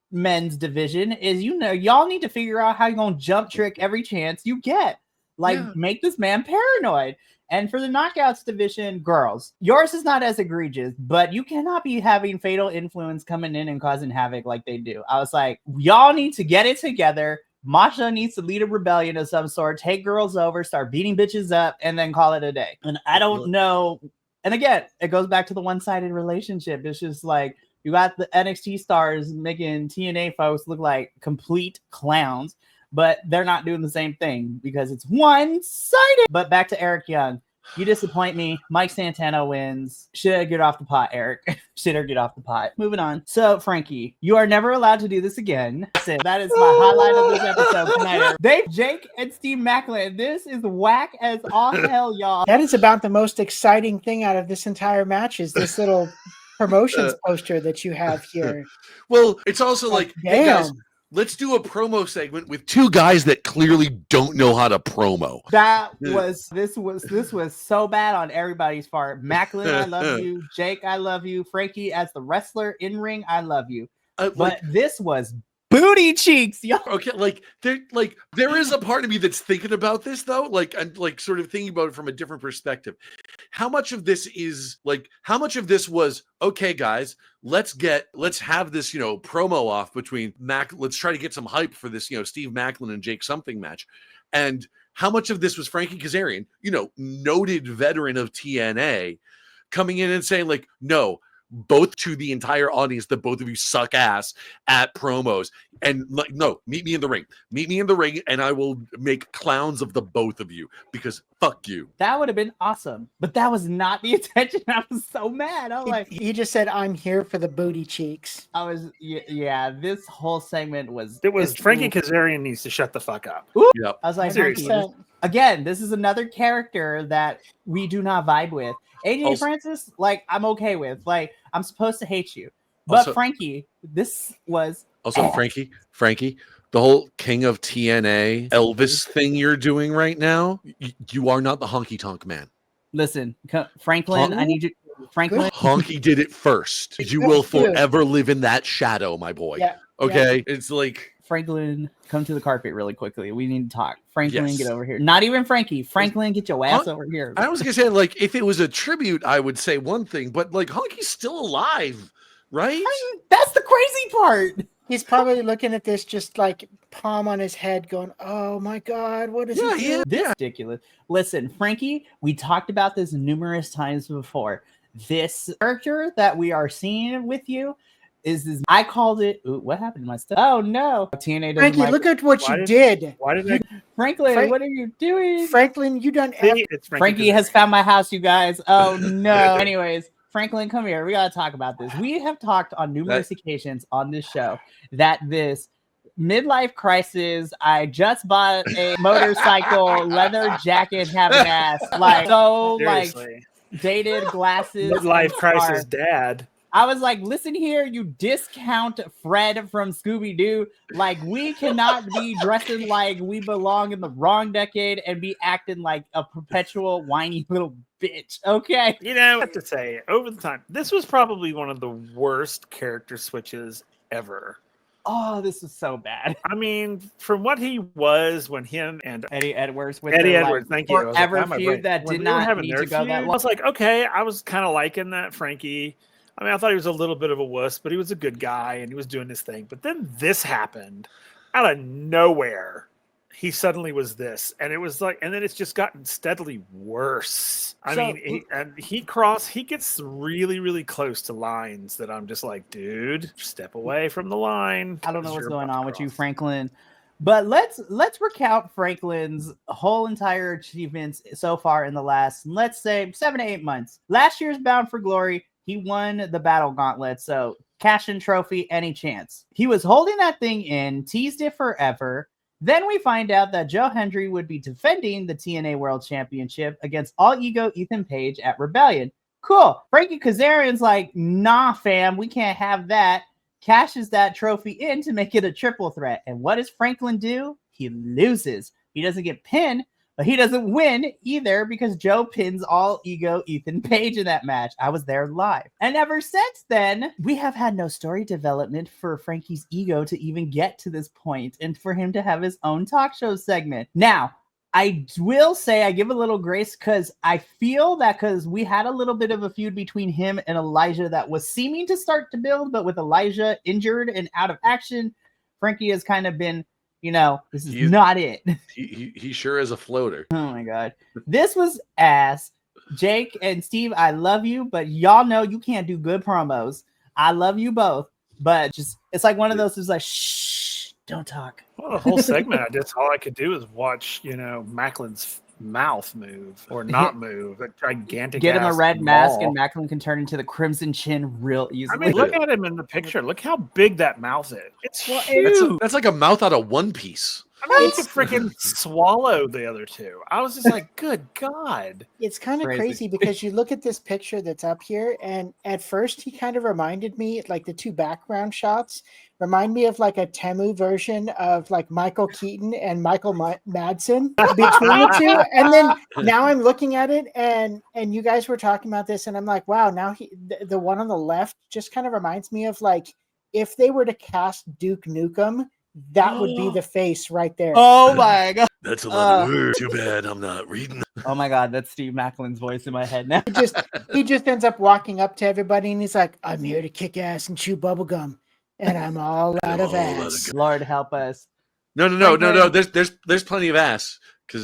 [SPEAKER 1] men's division, is, y'all need to figure out how you're going to jump trick every chance you get. Like, make this man paranoid. And for the knockouts division, girls, yours is not as egregious, but you cannot be having fatal influence coming in and causing havoc like they do. I was like, y'all need to get it together. Masha needs to lead a rebellion of some sort, take girls over, start beating bitches up, and then call it a day. And I don't know. And again, it goes back to the one-sided relationship. It's just like, you got the NXT stars making TNA folks look like complete clowns, but they're not doing the same thing because it's one-sided. But back to Eric Young. You disappoint me. Mike Santana wins. Should get off the pot, Eric. Should get off the pot. Moving on. So, Frankie, you are never allowed to do this again. That is my highlight of this episode tonight. Jake and Steve Macklin. This is whack as all hell, y'all.
[SPEAKER 3] That is about the most exciting thing out of this entire match is this little promotions poster that you have here.
[SPEAKER 2] Well, it's also like, hey guys, let's do a promo segment with two guys that clearly don't know how to promo.
[SPEAKER 1] This was so bad on everybody's part. Macklin, I love you. Jake, I love you. Frankie, as the wrestler in ring, I love you. But this was booty cheeks, yo.
[SPEAKER 2] Okay, there is a part of me that's thinking about this though, I'm sort of thinking about it from a different perspective. How much of this was, okay, guys, let's have this, promo off between let's try to get some hype for this, Steve Macklin and Jake something match. And how much of this was Frankie Kazarian, noted veteran of TNA, coming in and saying like, no, both to the entire audience that both of you suck ass at promos, and like, no, meet me in the ring and I will make clowns of the both of you because fuck you.
[SPEAKER 1] That would have been awesome, but that was not the intention. I was so mad. I was like,
[SPEAKER 3] you just said I'm here for the booty cheeks.
[SPEAKER 1] This whole segment was
[SPEAKER 4] Frankie Kazarian needs to shut the fuck up.
[SPEAKER 2] Yep.
[SPEAKER 1] I was like, seriously. Again, this is another character that we do not vibe with. AJ Francis, like, I'm okay with. Like, I'm supposed to hate you. But Frankie, this was
[SPEAKER 2] also Frankie, the whole King of TNA Elvis thing you're doing right now, you are not the honky tonk man.
[SPEAKER 1] Listen, Franklin, I need you. Franklin,
[SPEAKER 2] Honky did it first. You will forever live in that shadow, my boy.
[SPEAKER 3] Yeah.
[SPEAKER 2] Okay? It's like...
[SPEAKER 1] Franklin, come to the carpet really quickly. We need to talk. Franklin,
[SPEAKER 2] Yes.
[SPEAKER 1] get over here. Not even Frankie. Franklin, get your ass over here.
[SPEAKER 2] I was going to say, like, if it was a tribute, I would say one thing, but, like, Honky's still alive, right?
[SPEAKER 1] That's the crazy part.
[SPEAKER 3] He's probably looking at this just like palm on his head going, oh my God, what is he doing?
[SPEAKER 1] This is ridiculous. Listen, Frankie, we talked about this numerous times before. This character that we are seeing with you is this. I called it. Ooh, what happened to my stuff? Oh no. TNA doesn't
[SPEAKER 3] Frankie,
[SPEAKER 1] like
[SPEAKER 3] look at what you did.
[SPEAKER 4] Why did I?
[SPEAKER 1] Franklin, what are you doing?
[SPEAKER 3] Franklin, you done
[SPEAKER 1] Frankie has found my house, you guys. Oh no. Anyways, Franklin, come here. We gotta talk about this. We have talked on numerous occasions on this show that this midlife crisis, I just bought a motorcycle, leather jacket, have an ass, like so
[SPEAKER 4] Seriously.
[SPEAKER 1] like dated glasses,
[SPEAKER 4] Midlife crisis dad.
[SPEAKER 1] I was like, listen here, you discount Fred from Scooby-Doo. Like, we cannot be dressing like we belong in the wrong decade and be acting like a perpetual whiny little bitch. Okay.
[SPEAKER 4] You know, I have to say, over the time, this was probably one of the worst character switches ever.
[SPEAKER 1] Oh, this is so bad.
[SPEAKER 4] I mean, from what he was when him and
[SPEAKER 1] Eddie Edwards with
[SPEAKER 4] Eddie
[SPEAKER 1] their,
[SPEAKER 4] Edwards,
[SPEAKER 1] like,
[SPEAKER 4] thank you. I was like,
[SPEAKER 1] forever
[SPEAKER 4] my
[SPEAKER 1] feud
[SPEAKER 4] brain.
[SPEAKER 1] that
[SPEAKER 4] When
[SPEAKER 1] did
[SPEAKER 4] we were
[SPEAKER 1] not
[SPEAKER 4] having
[SPEAKER 1] need
[SPEAKER 4] their
[SPEAKER 1] to go that
[SPEAKER 4] feud,
[SPEAKER 1] long.
[SPEAKER 4] I was like, okay, I was kind of liking that Frankie. I mean, I thought he was a little bit of a wuss, but he was a good guy and he was doing his thing. But then this happened out of nowhere. He suddenly was this, and it was like, and then it's just gotten steadily worse. I mean, he gets really, really close to lines that I'm just like, dude, step away from the line.
[SPEAKER 1] I don't know what's going on with you, Franklin. But let's recount Franklin's whole entire achievements so far in the last, let's say, 7 to 8 months. Last year's Bound for Glory, he won the Battle Gauntlet, so cash-in trophy, any chance. He was holding that thing in, teased it forever. Then we find out that Joe Hendry would be defending the TNA World Championship against All Ego Ethan Page at Rebellion. Cool. Frankie Kazarian's like, nah, fam, we can't have that. Cashes that trophy in to make it a triple threat. And what does Franklin do? He loses. He doesn't get pinned, but he doesn't win either because Joe pins All Ego Ethan Page in that match. I was there live. And ever since then, we have had no story development for Frankie's ego to even get to this point and for him to have his own talk show segment. Now, I will say I give a little grace because I feel that because we had a little bit of a feud between him and Elijah that was seeming to start to build, but with Elijah injured and out of action, Frankie has kind of been, you know, this is not it.
[SPEAKER 2] He sure is a floater.
[SPEAKER 1] Oh my God. This was ass. Jake and Steve, I love you, but y'all know you can't do good promos. I love you both, but just, it's like one of those is like, shh, don't talk.
[SPEAKER 4] Well, the whole segment, all I could do is watch, you know, Macklin's mouth move or not move. A gigantic.
[SPEAKER 1] Get him a red mask, and Macklin can turn into the Crimson Chin real easily.
[SPEAKER 4] I mean, look at him in the picture. Look how big that mouth is. It's huge.
[SPEAKER 2] That's like a mouth out of One Piece.
[SPEAKER 4] I mean, he could freaking swallow the other two. I was just like, good God.
[SPEAKER 3] It's kind of crazy because you look at this picture that's up here, and at first he kind of reminded me, like the two background shots, remind me of like a Temu version of like Michael Keaton and Michael Madsen between the two. And then now I'm looking at it, and you guys were talking about this, and I'm like, wow, now the one on the left just kind of reminds me of like if they were to cast Duke Nukem, that would be the face right there.
[SPEAKER 1] Oh my God.
[SPEAKER 2] That's a lot of words. Too bad I'm not reading.
[SPEAKER 1] Oh my God, that's Steve Macklin's voice in my head now.
[SPEAKER 3] He just ends up walking up to everybody and he's like, I'm here to kick ass and chew bubblegum. And I'm all out of ass.
[SPEAKER 1] Lord help us.
[SPEAKER 2] No. There's plenty of ass because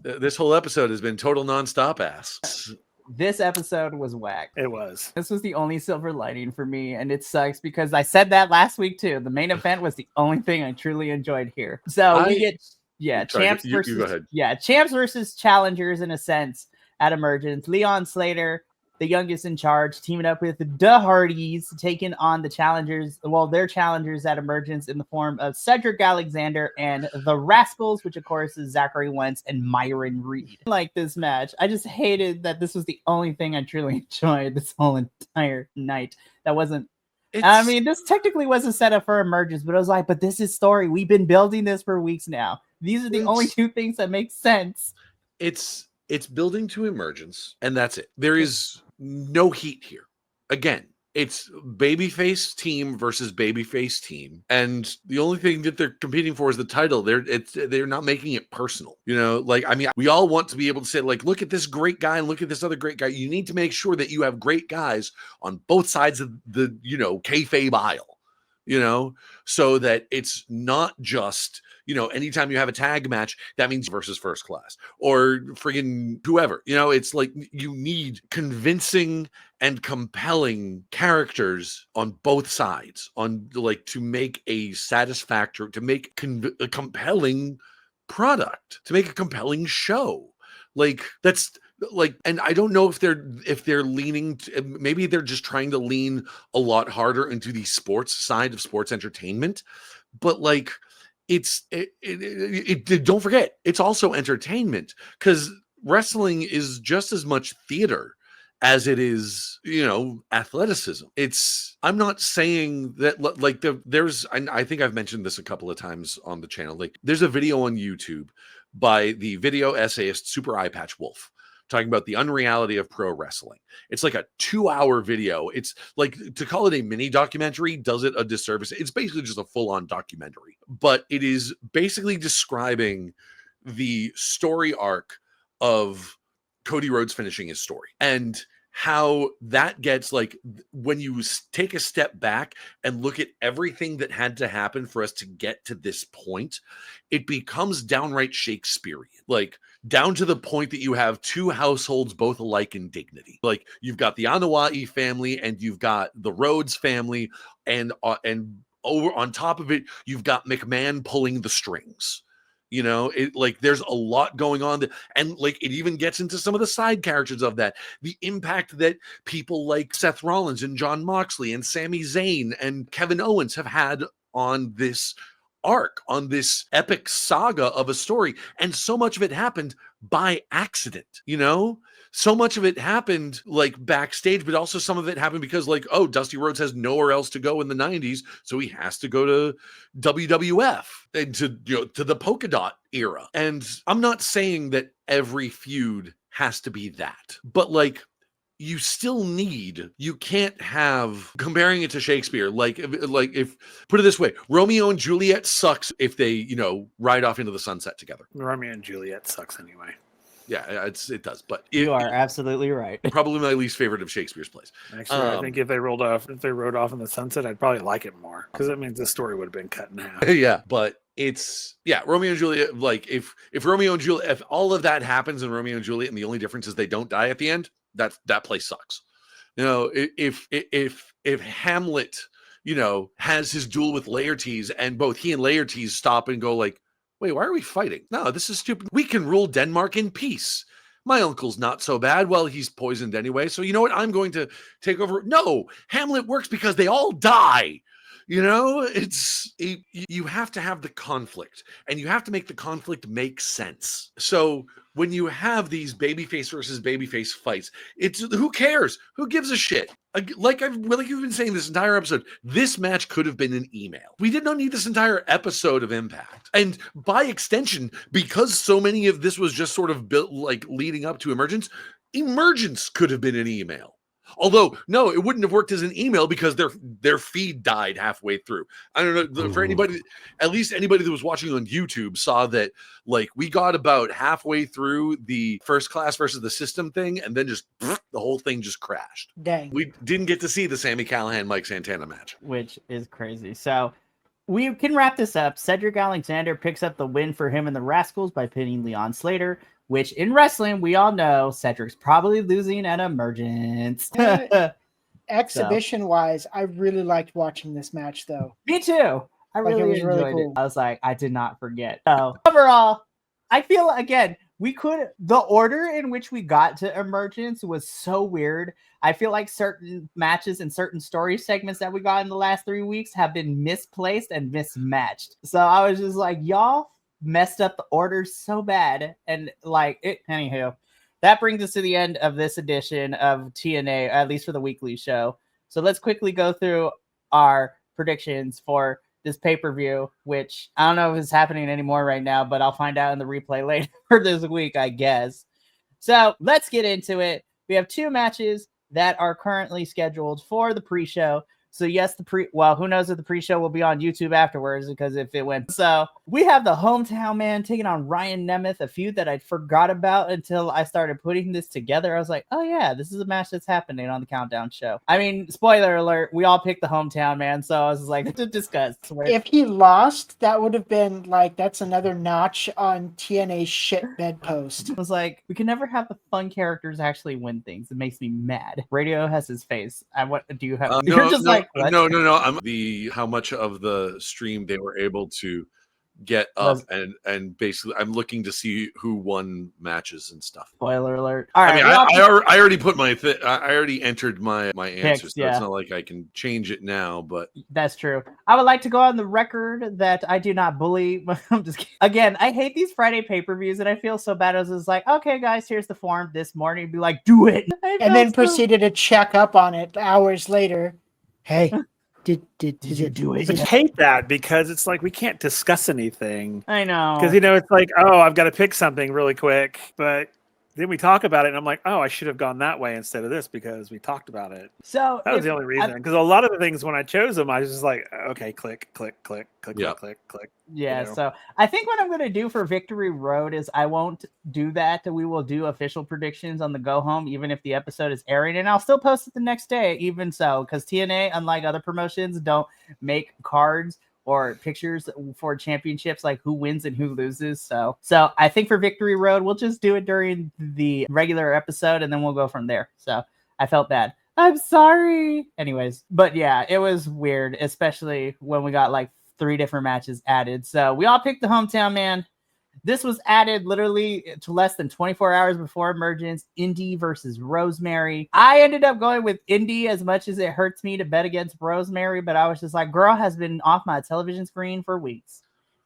[SPEAKER 2] this whole episode has been total nonstop ass.
[SPEAKER 1] This episode was whack.
[SPEAKER 4] It was.
[SPEAKER 1] This was the only silver lining for me, and it sucks because I said that last week too. The main event was the only thing I truly enjoyed here. So we get champs versus challengers in a sense at Emergence. Leon Slater, the youngest in charge, teaming up with the Hardys, taking on the challengers. Well, their challengers at Emergence in the form of Cedric Alexander and the Rascals, which of course is Zachary Wentz and Myron Reed. Like this match, I just hated that this was the only thing I truly enjoyed this whole entire night. That wasn't. I mean, this technically wasn't set up for Emergence, but I was like, but this is story. We've been building this for weeks now. These are the only two things that make sense.
[SPEAKER 2] It's building to emergence, and that's it. There is no heat here. Again, it's babyface team versus babyface team, and the only thing that they're competing for is the title. They're not making it personal. You know, like, I mean, we all want to be able to say, like, look at this great guy and look at this other great guy. You need to make sure that you have great guys on both sides of the, you know, kayfabe aisle, you know, so that it's not just, you know, anytime you have a tag match, that means versus First Class or friggin' whoever. You know, it's like you need convincing and compelling characters on both sides, on like to make a satisfactory, to make a compelling product, to make a compelling show. Like that's like, and I don't know if they're leaning to, maybe they're just trying to lean a lot harder into the sports side of sports entertainment, but like don't forget, it's also entertainment, because wrestling is just as much theater as it is, you know, athleticism. I'm not saying that like I think I've mentioned this a couple of times on the channel. Like there's a video on YouTube by the video essayist Super Eye Patch Wolf talking about the unreality of pro wrestling. It's like a 2-hour video. It's like, to call it a mini documentary does it a disservice. It's basically just a full-on documentary, but it is basically describing the story arc of Cody Rhodes finishing his story and how that gets, like, when you take a step back and look at everything that had to happen for us to get to this point, it becomes downright Shakespearean, like down to the point that you have two households both alike in dignity. Like you've got the Anawai family and you've got the Rhodes family, and over on top of it, you've got McMahon pulling the strings. You know, it like there's a lot going on and like it even gets into some of the side characters of that. The impact that people like Seth Rollins and John Moxley and Sami Zayn and Kevin Owens have had on this arc, on this epic saga of a story. And so much of it happened by accident, you know? So much of it happened like backstage, but also some of it happened because, like, oh, Dusty Rhodes has nowhere else to go in the 90s, so he has to go to WWF and to, you know, to the polka dot era. And I'm not saying that every feud has to be that, but like you still need, you can't have, comparing it to Shakespeare, like if put it this way, Romeo and Juliet sucks if they, you know, ride off into the sunset together.
[SPEAKER 4] Romeo and Juliet sucks anyway.
[SPEAKER 2] Yeah, it does, but
[SPEAKER 1] you are absolutely right.
[SPEAKER 2] Probably my least favorite of Shakespeare's plays.
[SPEAKER 4] Actually, I think if they rode off in the sunset, I'd probably like it more, because that means the story would have been cut in half.
[SPEAKER 2] Yeah, but Romeo and Juliet. Like if Romeo and Juliet, if all of that happens in Romeo and Juliet, and the only difference is they don't die at the end, that play sucks. You know, if Hamlet, you know, has his duel with Laertes, and both he and Laertes stop and go like, wait, why are we fighting? No, this is stupid. We can rule Denmark in peace. My uncle's not so bad. Well, he's poisoned anyway. So you know what? I'm going to take over. No, Hamlet works because they all die. You know, you have to have the conflict, and you have to make the conflict make sense. So when you have these babyface versus babyface fights, it's who cares? Who gives a shit? Like you've been saying this entire episode, this match could have been an email. We did not need this entire episode of Impact. And by extension, because so many of this was just sort of built like leading up to Emergence could have been an email. Although, no, it wouldn't have worked as an email because their feed died halfway through. I don't know, for anybody, at least anybody that was watching on YouTube saw that, like, we got about halfway through the First Class versus the System thing, and then just the whole thing just crashed.
[SPEAKER 3] Dang.
[SPEAKER 2] We didn't get to see the Sami Callihan, Mike Santana match.
[SPEAKER 1] Which is crazy. So we can wrap this up. Cedric Alexander picks up the win for him and the Rascals by pinning Leon Slater, which in wrestling, we all know Cedric's probably losing at Emergence.
[SPEAKER 3] Exhibition-wise, I really liked watching this match, though.
[SPEAKER 1] Me too. I really enjoyed
[SPEAKER 3] really cool.
[SPEAKER 1] it. I was like, I did not forget. So overall, I feel, again, the order in which we got to Emergence was so weird. I feel like certain matches and certain story segments that we got in the last 3 weeks have been misplaced and mismatched. So I was just like, y'all messed up the orders so bad, and like it. Anywho, that brings us to the end of this edition of TNA, at least for the weekly show. So let's quickly go through our predictions for this pay-per-view, which I don't know if it's happening anymore right now, but I'll find out in the replay later for this week, I guess. So let's get into it. We have 2 matches that are currently scheduled for the pre-show. So yes, who knows if the pre-show will be on YouTube afterwards, because if it went. So we have the hometown man taking on Ryan Nemeth, a feud that I forgot about until I started putting this together. I was like, oh yeah, this is a match that's happening on the Countdown show. I mean, spoiler alert, we all picked the hometown man, so I was like, to discuss.
[SPEAKER 3] If he lost, that would have been like, that's another notch on TNA's shit bedpost.
[SPEAKER 1] I was like, we can never have the fun characters actually win things. It makes me mad. Radio has his face. What do you have? You're just like, what?
[SPEAKER 2] No. I'm how much of the stream they were able to get up and basically I'm looking to see who won matches and stuff.
[SPEAKER 1] Spoiler alert. All right.
[SPEAKER 2] I already put I already entered my answer, so it's not like I can change it now, but
[SPEAKER 1] that's true. I would like to go on the record that I do not bully. I'm just kidding. Again, I hate these Friday pay-per-views and I feel so bad. I was just like, okay guys, here's the form this morning. Be like, do it.
[SPEAKER 3] And then proceeded to check up on it hours later. Hey, did you do it?
[SPEAKER 4] I hate that because it's like we can't discuss anything.
[SPEAKER 1] I know.
[SPEAKER 4] Because, it's like, oh, I've got to pick something really quick. But then we talk about it, and I'm like, oh, I should have gone that way instead of this because we talked about it.
[SPEAKER 1] So
[SPEAKER 4] that was the only reason. Because a lot of the things when I chose them, I was just like, okay, click, click, click, click, click, click.
[SPEAKER 1] Yeah, so I think what I'm going to do for Victory Road is I won't do that. We will do official predictions on the go home, even if the episode is airing, and I'll still post it the next day, even so, because TNA, unlike other promotions, don't make cards or pictures for championships, like who wins and who loses. So I think for Victory Road, we'll just do it during the regular episode, and then we'll go from there. So I felt bad. I'm sorry. Anyways, but yeah, it was weird, especially when we got like 3 different matches added. So we all picked the hometown man. This was added literally to less than 24 hours before Emergence. Indy versus Rosemary. I ended up going with Indy as much as it hurts me to bet against Rosemary, but I was just like, girl has been off my television screen for weeks.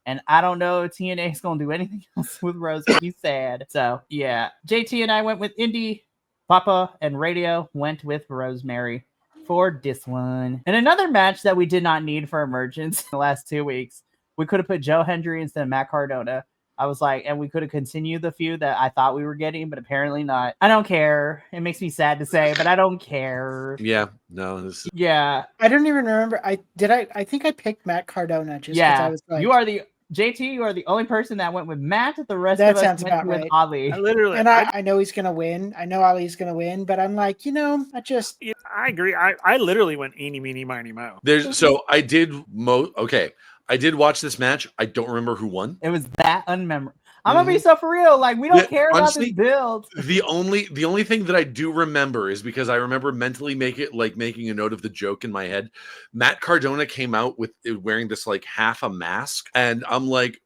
[SPEAKER 1] And I don't know if TNA is going to do anything else with Rosemary. Sad. So yeah, JT and I went with Indy. Papa and Radio went with Rosemary for this one. And another match that we did not need for Emergence in the last 2 weeks, we could have put Joe Hendry instead of Matt Cardona. I was like, and we could have continued the feud that I thought we were getting, but apparently not. I don't care. It makes me sad to say, but I don't care.
[SPEAKER 2] Yeah, no.
[SPEAKER 1] Yeah.
[SPEAKER 3] I don't even remember. I think I picked Matt Cardona just because I was like,
[SPEAKER 1] you are the only person that went with Matt. The rest
[SPEAKER 3] that
[SPEAKER 1] of us
[SPEAKER 3] sounds
[SPEAKER 1] went
[SPEAKER 3] about
[SPEAKER 1] with
[SPEAKER 3] right.
[SPEAKER 1] Ali.
[SPEAKER 3] I know he's gonna win. I know Ali's gonna win, but I'm like,
[SPEAKER 4] I agree. I literally went eeny, meeny, miny, mo.
[SPEAKER 2] I did watch this match. I don't remember who won.
[SPEAKER 1] It was that unmemorable. I'm gonna be so for real. Like, we don't care
[SPEAKER 2] honestly,
[SPEAKER 1] about this build.
[SPEAKER 2] The only thing that I do remember is because I remember mentally making a note of the joke in my head. Matt Cardona came out with wearing this like half a mask, and I'm like,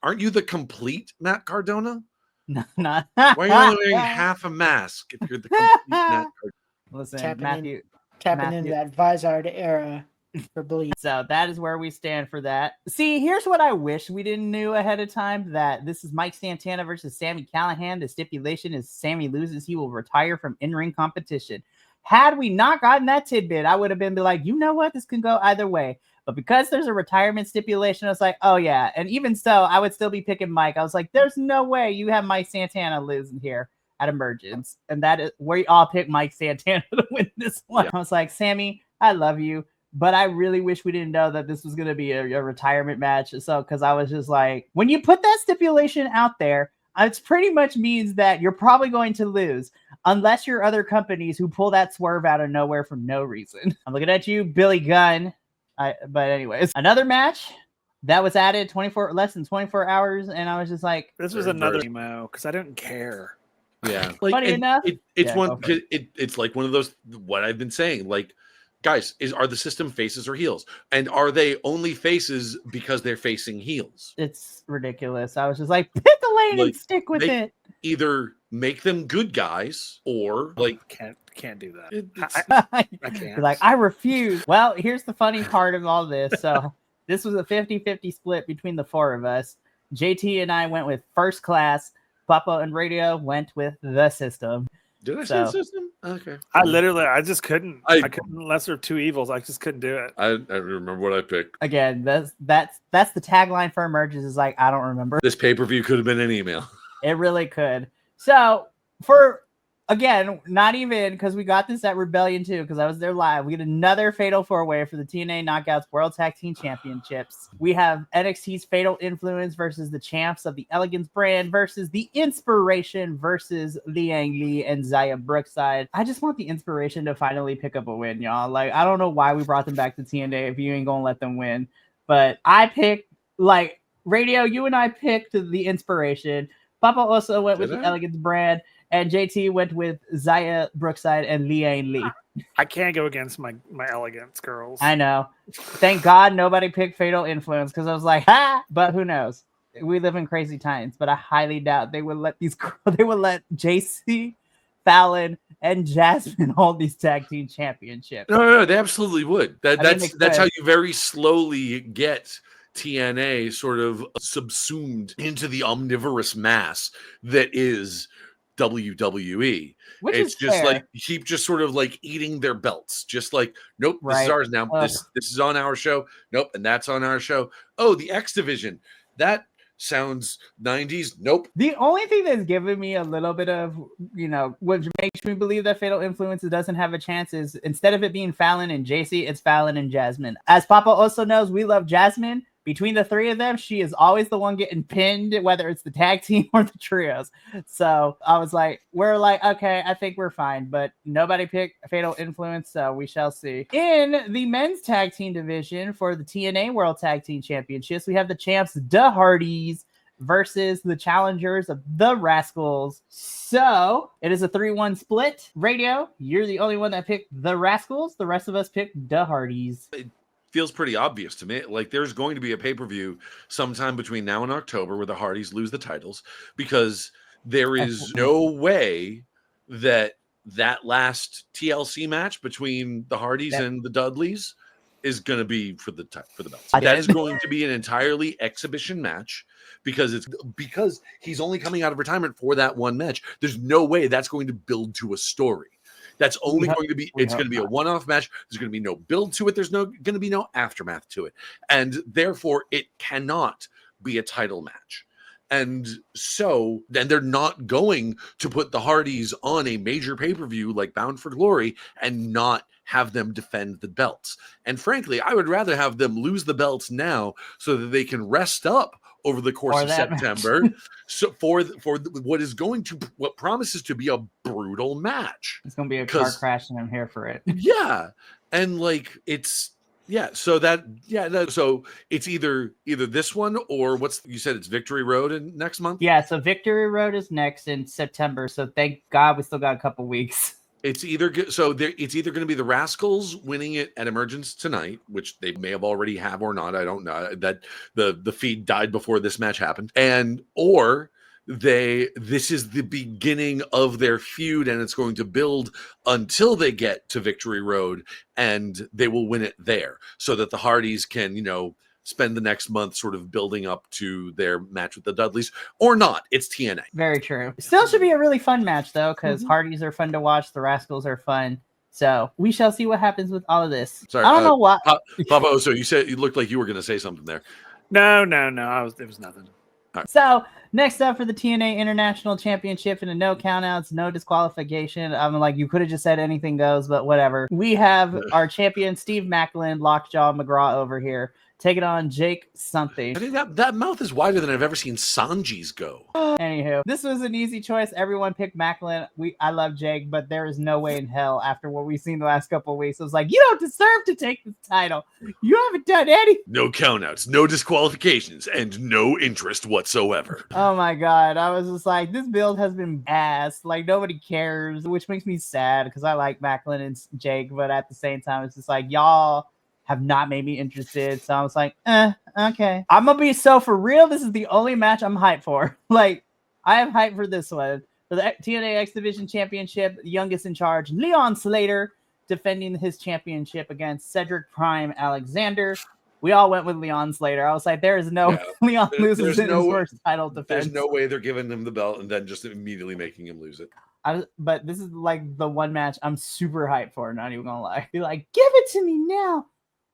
[SPEAKER 2] aren't you the complete Matt Cardona?
[SPEAKER 1] No, not.
[SPEAKER 2] Why are you only wearing half a mask if you're the complete Matt Cardona?
[SPEAKER 1] Listen, Matthew.
[SPEAKER 3] Into that Vizard era. For Bleed.
[SPEAKER 1] So that is where we stand for that. See, here's what I wish we didn't knew ahead of time, that this is Mike Santana versus Sami Callihan. The stipulation is Sami loses, he will retire from in-ring competition. Had we not gotten that tidbit, I would have been like, you know what, this can go either way. But because there's a retirement stipulation, I was like, oh yeah. And even so, I would still be picking Mike. I was like, there's no way you have Mike Santana losing here at Emergence. And that is where you all pick Mike Santana to win this one. Yeah. I was like, Sami, I love you, but I really wish we didn't know that this was going to be a retirement match. So, because I was just like, when you put that stipulation out there, it pretty much means that you're probably going to lose, unless you're other companies who pull that swerve out of nowhere for no reason. I'm looking at you, Billy Gunn. But anyways, another match that was added less than 24 hours, and I was just like,
[SPEAKER 4] this was another emo because I didn't care.
[SPEAKER 2] Yeah,
[SPEAKER 1] funny enough,
[SPEAKER 2] it's like one of those, what I've been saying, like, guys, are the system faces or heels? And are they only faces because they're facing heels?
[SPEAKER 1] It's ridiculous. I was just like, pick a lane and stick with it.
[SPEAKER 2] Either make them good guys or like
[SPEAKER 4] can't do that.
[SPEAKER 1] I can't. Like, I refuse. Well, here's the funny part of all this. So this was a 50-50 split between the 4 of us. JT and I went with First Class. Papa and Radio went with the System.
[SPEAKER 2] Did I say System? Okay.
[SPEAKER 4] I just couldn't. I couldn't, lesser of two evils. I just couldn't do it.
[SPEAKER 2] I remember what I picked.
[SPEAKER 1] Again, that's the tagline for Emergence, is like, I don't remember.
[SPEAKER 2] This pay-per-view could have been an email.
[SPEAKER 1] It really could. So again, not even because we got this at Rebellion too, because I was there live. We get another Fatal 4-Way for the TNA Knockouts World Tag Team Championships. We have NXT's Fatal Influence versus the champs of the Elegance brand versus the Inspiration versus Liang Li and Zaya Brookside. I just want the Inspiration to finally pick up a win, y'all. Like, I don't know why we brought them back to TNA if you ain't gonna let them win. But I picked, like, Radio, you and I picked the Inspiration. Papa also went with the Elegance brand, and JT went with Zaya Brookside and Liang Li.
[SPEAKER 4] I can't go against my Elegance girls.
[SPEAKER 1] I know. Thank God nobody picked Fatal Influence, because I was like, ha! But who knows? We live in crazy times, but I highly doubt they would let JC, Fallon, and Jasmine hold these tag team championships.
[SPEAKER 2] No, they absolutely would. That's how you very slowly get TNA sort of subsumed into the omnivorous mass that is WWE.
[SPEAKER 1] Which
[SPEAKER 2] it's
[SPEAKER 1] is
[SPEAKER 2] just
[SPEAKER 1] fair.
[SPEAKER 2] like keep just sort of like eating their belts, just like, nope, this is ours now. This is on our show. Nope, and that's on our show. Oh, the X Division. That sounds 90s. Nope.
[SPEAKER 1] The only thing that's given me a little bit of, what makes me believe that Fatal Influence doesn't have a chance is instead of it being Fallon and JC, it's Fallon and Jasmine. As Papa also knows, we love Jasmine. Between the three of them, she is always the one getting pinned, whether it's the tag team or the trios. So I was like, okay, I think we're fine. But nobody picked Fatal Influence, so we shall see. In the men's tag team division for the TNA World Tag Team Championships, we have the champs, the Hardys, versus the challengers of the Rascals. So it is a 3-1 split. Radio, you're the only one that picked the Rascals. The rest of us picked the Hardys.
[SPEAKER 2] Feels pretty obvious to me. Like there's going to be a pay-per-view sometime between now and October where the Hardys lose the titles, because there is no way that last TLC match between the Hardys and the Dudleys is going to be for the belts. That is going to be an entirely exhibition match, because he's only coming out of retirement for that one match. There's no way that's going to build to a story. That's only going to be, it's going to be a one-off match. There's going to be no build to it. There's going to be no aftermath to it. And therefore, it cannot be a title match. And so then they're not going to put the Hardys on a major pay-per-view like Bound for Glory and not have them defend the belts. And frankly, I would rather have them lose the belts now so that they can rest up over the course of September. So for what promises to be a brutal match.
[SPEAKER 1] It's going to be a car crash, and I'm here for it.
[SPEAKER 2] Yeah. And like, so it's either this one or you said it's Victory Road next month?
[SPEAKER 1] Yeah, so Victory Road is next in September. So thank God we still got a couple weeks.
[SPEAKER 2] It's either going to be the Rascals winning it at Emergence tonight, which they may have already have or not. I don't know. That the feed died before this match happened, or this is the beginning of their feud, and it's going to build until they get to Victory Road, and they will win it there, so that the Hardys can spend the next month sort of building up to their match with the Dudleys, or not. It's TNA.
[SPEAKER 1] Very true. Still should be a really fun match, though, because Hardys are fun to watch. The Rascals are fun. So we shall see what happens with all of this.
[SPEAKER 2] Sorry,
[SPEAKER 1] I don't know what.
[SPEAKER 2] Papa, so you looked like you were going to say something there.
[SPEAKER 4] No. It was nothing.
[SPEAKER 1] Right. So next up for the TNA International Championship in a no countouts, no disqualification. I'm like, you could have just said anything goes, but whatever. We have our champion, Steve Macklin, Lockjaw McGraw over here, taking on Jake something.
[SPEAKER 2] I think that mouth is wider than I've ever seen Sanji's go.
[SPEAKER 1] Anywho, this was an easy choice. Everyone picked Macklin. I love Jake, but there is no way in hell after what we've seen the last couple of weeks. It was like, you don't deserve to take this title. You haven't done anything.
[SPEAKER 2] No countouts, no disqualifications, and no interest whatsoever.
[SPEAKER 1] Oh my God. I was just like, this build has been ass. Like, nobody cares, which makes me sad because I like Macklin and Jake, but at the same time, it's just like, y'all have not made me interested. So I was like, okay. I'm going to be so for real. This is the only match I'm hyped for. Like, I am hyped for this one. For the TNA X Division Championship, the youngest in charge, Leon Slater, defending his championship against Cedric Prime Alexander. We all went with Leon Slater. I was like, there is no Leon loses in his first title defense.
[SPEAKER 2] There's no way they're giving him the belt and then just immediately making him lose it.
[SPEAKER 1] But this is like the one match I'm super hyped for, not even gonna lie. Be like, give it to me now.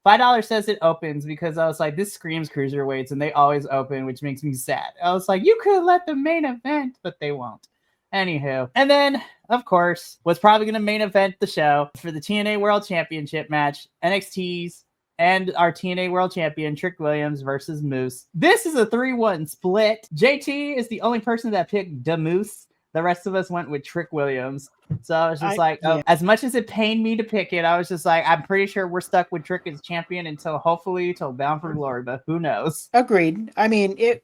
[SPEAKER 1] $5 says it opens, because I was like, this screams cruiserweights, and they always open, which makes me sad. I was like, you could let the main event, but they won't. Anywho, and then of course, what's probably going to main event the show for the TNA World Championship match, NXT's and our TNA World Champion Trick Williams versus Moose. This is a 3-1 split. JT is the only person that picked the Moose. The rest of us went with Trick Williams. So I was just as much as it pained me to pick it, I was just like, I'm pretty sure we're stuck with Trick as champion until Bound for Glory, but who knows?
[SPEAKER 3] Agreed. I mean, it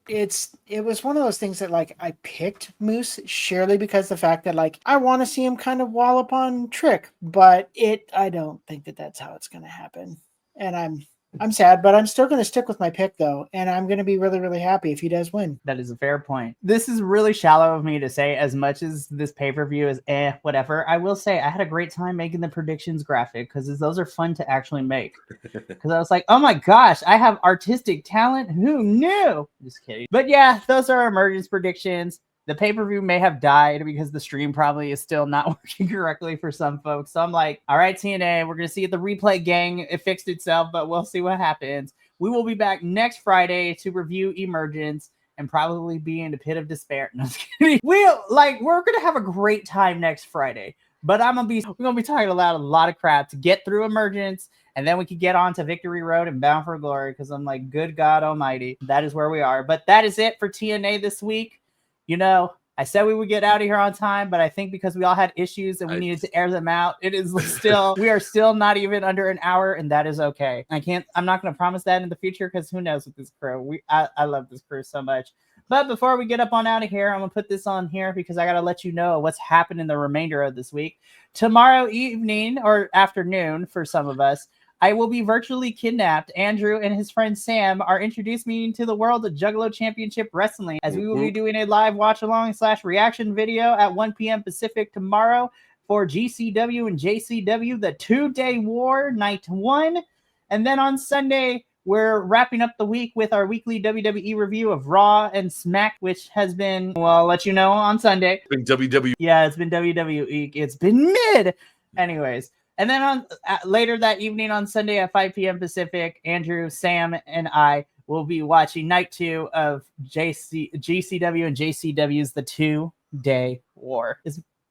[SPEAKER 3] was one of those things that like I picked Moose surely because the fact that like I want to see him kind of wallop on Trick, but I don't think that that's how it's going to happen. And I'm sad, but I'm still going to stick with my pick though, and I'm going to be really, really happy if he does win.
[SPEAKER 1] That is a fair point. This is really shallow of me to say, as much as this pay-per-view is whatever. I will say I had a great time making the predictions graphic because those are fun to actually make. Because I was like, oh my gosh, I have artistic talent. Who knew? Just kidding. But yeah, those are our emergence predictions. The pay-per-view may have died because the stream probably is still not working correctly for some folks. So I'm like, all right, TNA, we're going to see if the replay gang, it fixed itself, but we'll see what happens. We will be back next Friday to review Emergence and probably be in the pit of despair. No, I'm just kidding. We're going to have a great time next Friday, but we're going to be talking about a lot of crap to get through Emergence. And then we could get on to Victory Road and Bound for Glory because I'm like, good God Almighty, that is where we are. But that is it for TNA this week. You know, I said we would get out of here on time, but I think because we all had issues and we needed to air them out, we are still not even under an hour, and that is okay. I'm not going to promise that in the future because who knows with this crew. I love this crew so much. But before we get up on out of here, I'm going to put this on here because I got to let you know what's happening the remainder of this week. Tomorrow evening or afternoon for some of us, I will be virtually kidnapped. Andrew and his friend Sam are introducing me to the world of Juggalo Championship Wrestling, as we will be doing a live watch-along/reaction video at 1 p.m. Pacific tomorrow for GCW and JCW, the 2-day war, night 1. And then on Sunday, we're wrapping up the week with our weekly WWE review of Raw and Smack, which has been, well, I'll let you know on Sunday.
[SPEAKER 2] It's been WWE.
[SPEAKER 1] Yeah, it's been WWE. It's been mid. Anyways. And then on later that evening on Sunday at 5 p.m. Pacific, Andrew, Sam, and I will be watching night 2 of GCW and JCW's The 2-Day War.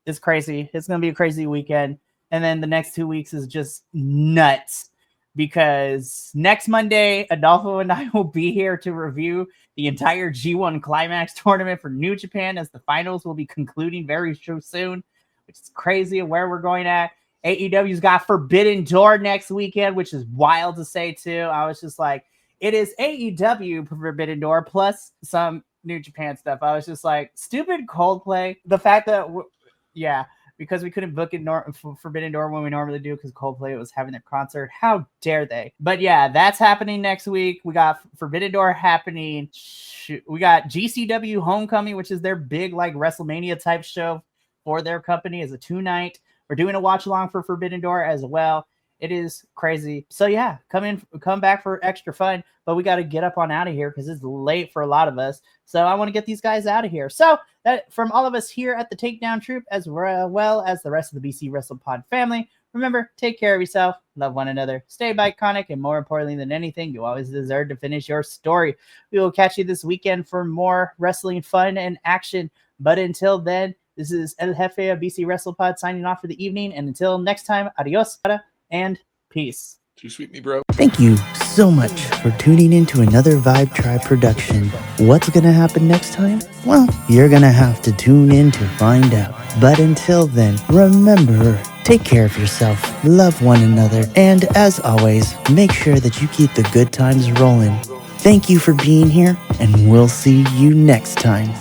[SPEAKER 1] It's crazy. It's going to be a crazy weekend. And then the next 2 weeks is just nuts because next Monday, Adolfo and I will be here to review the entire G1 Climax tournament for New Japan, as the finals will be concluding very soon, which is crazy where we're going at. AEW's got Forbidden Door next weekend, which is wild to say too. I was just like, it is AEW Forbidden Door plus some New Japan stuff. I was just like, stupid Coldplay. The fact that, because we couldn't book it Forbidden Door when we normally do because Coldplay was having their concert. How dare they? But yeah, that's happening next week. We got Forbidden Door happening. We got GCW Homecoming, which is their big like WrestleMania type show for their company as a 2-night. We're doing a watch along for Forbidden Door as well. It is crazy. So yeah, come back for extra fun, but we got to get up on out of here because it's late for a lot of us. So I want to get these guys out of here. So that from all of us here at the Takedown Troop, as well as the rest of the BC Wrestle Pod family, remember, take care of yourself, love one another, stay Bi-Conic, and more importantly than anything, you always deserve to finish your story. We will catch you this weekend for more wrestling fun and action. But until then, this is El Jefe of BC WrestlePod signing off for the evening. And until next time, adios and peace.
[SPEAKER 2] Too sweet me, bro.
[SPEAKER 5] Thank you so much for tuning in to another Vibe Tribe production. What's going to happen next time? Well, you're going to have to tune in to find out. But until then, remember, take care of yourself, love one another, and as always, make sure that you keep the good times rolling. Thank you for being here, and we'll see you next time.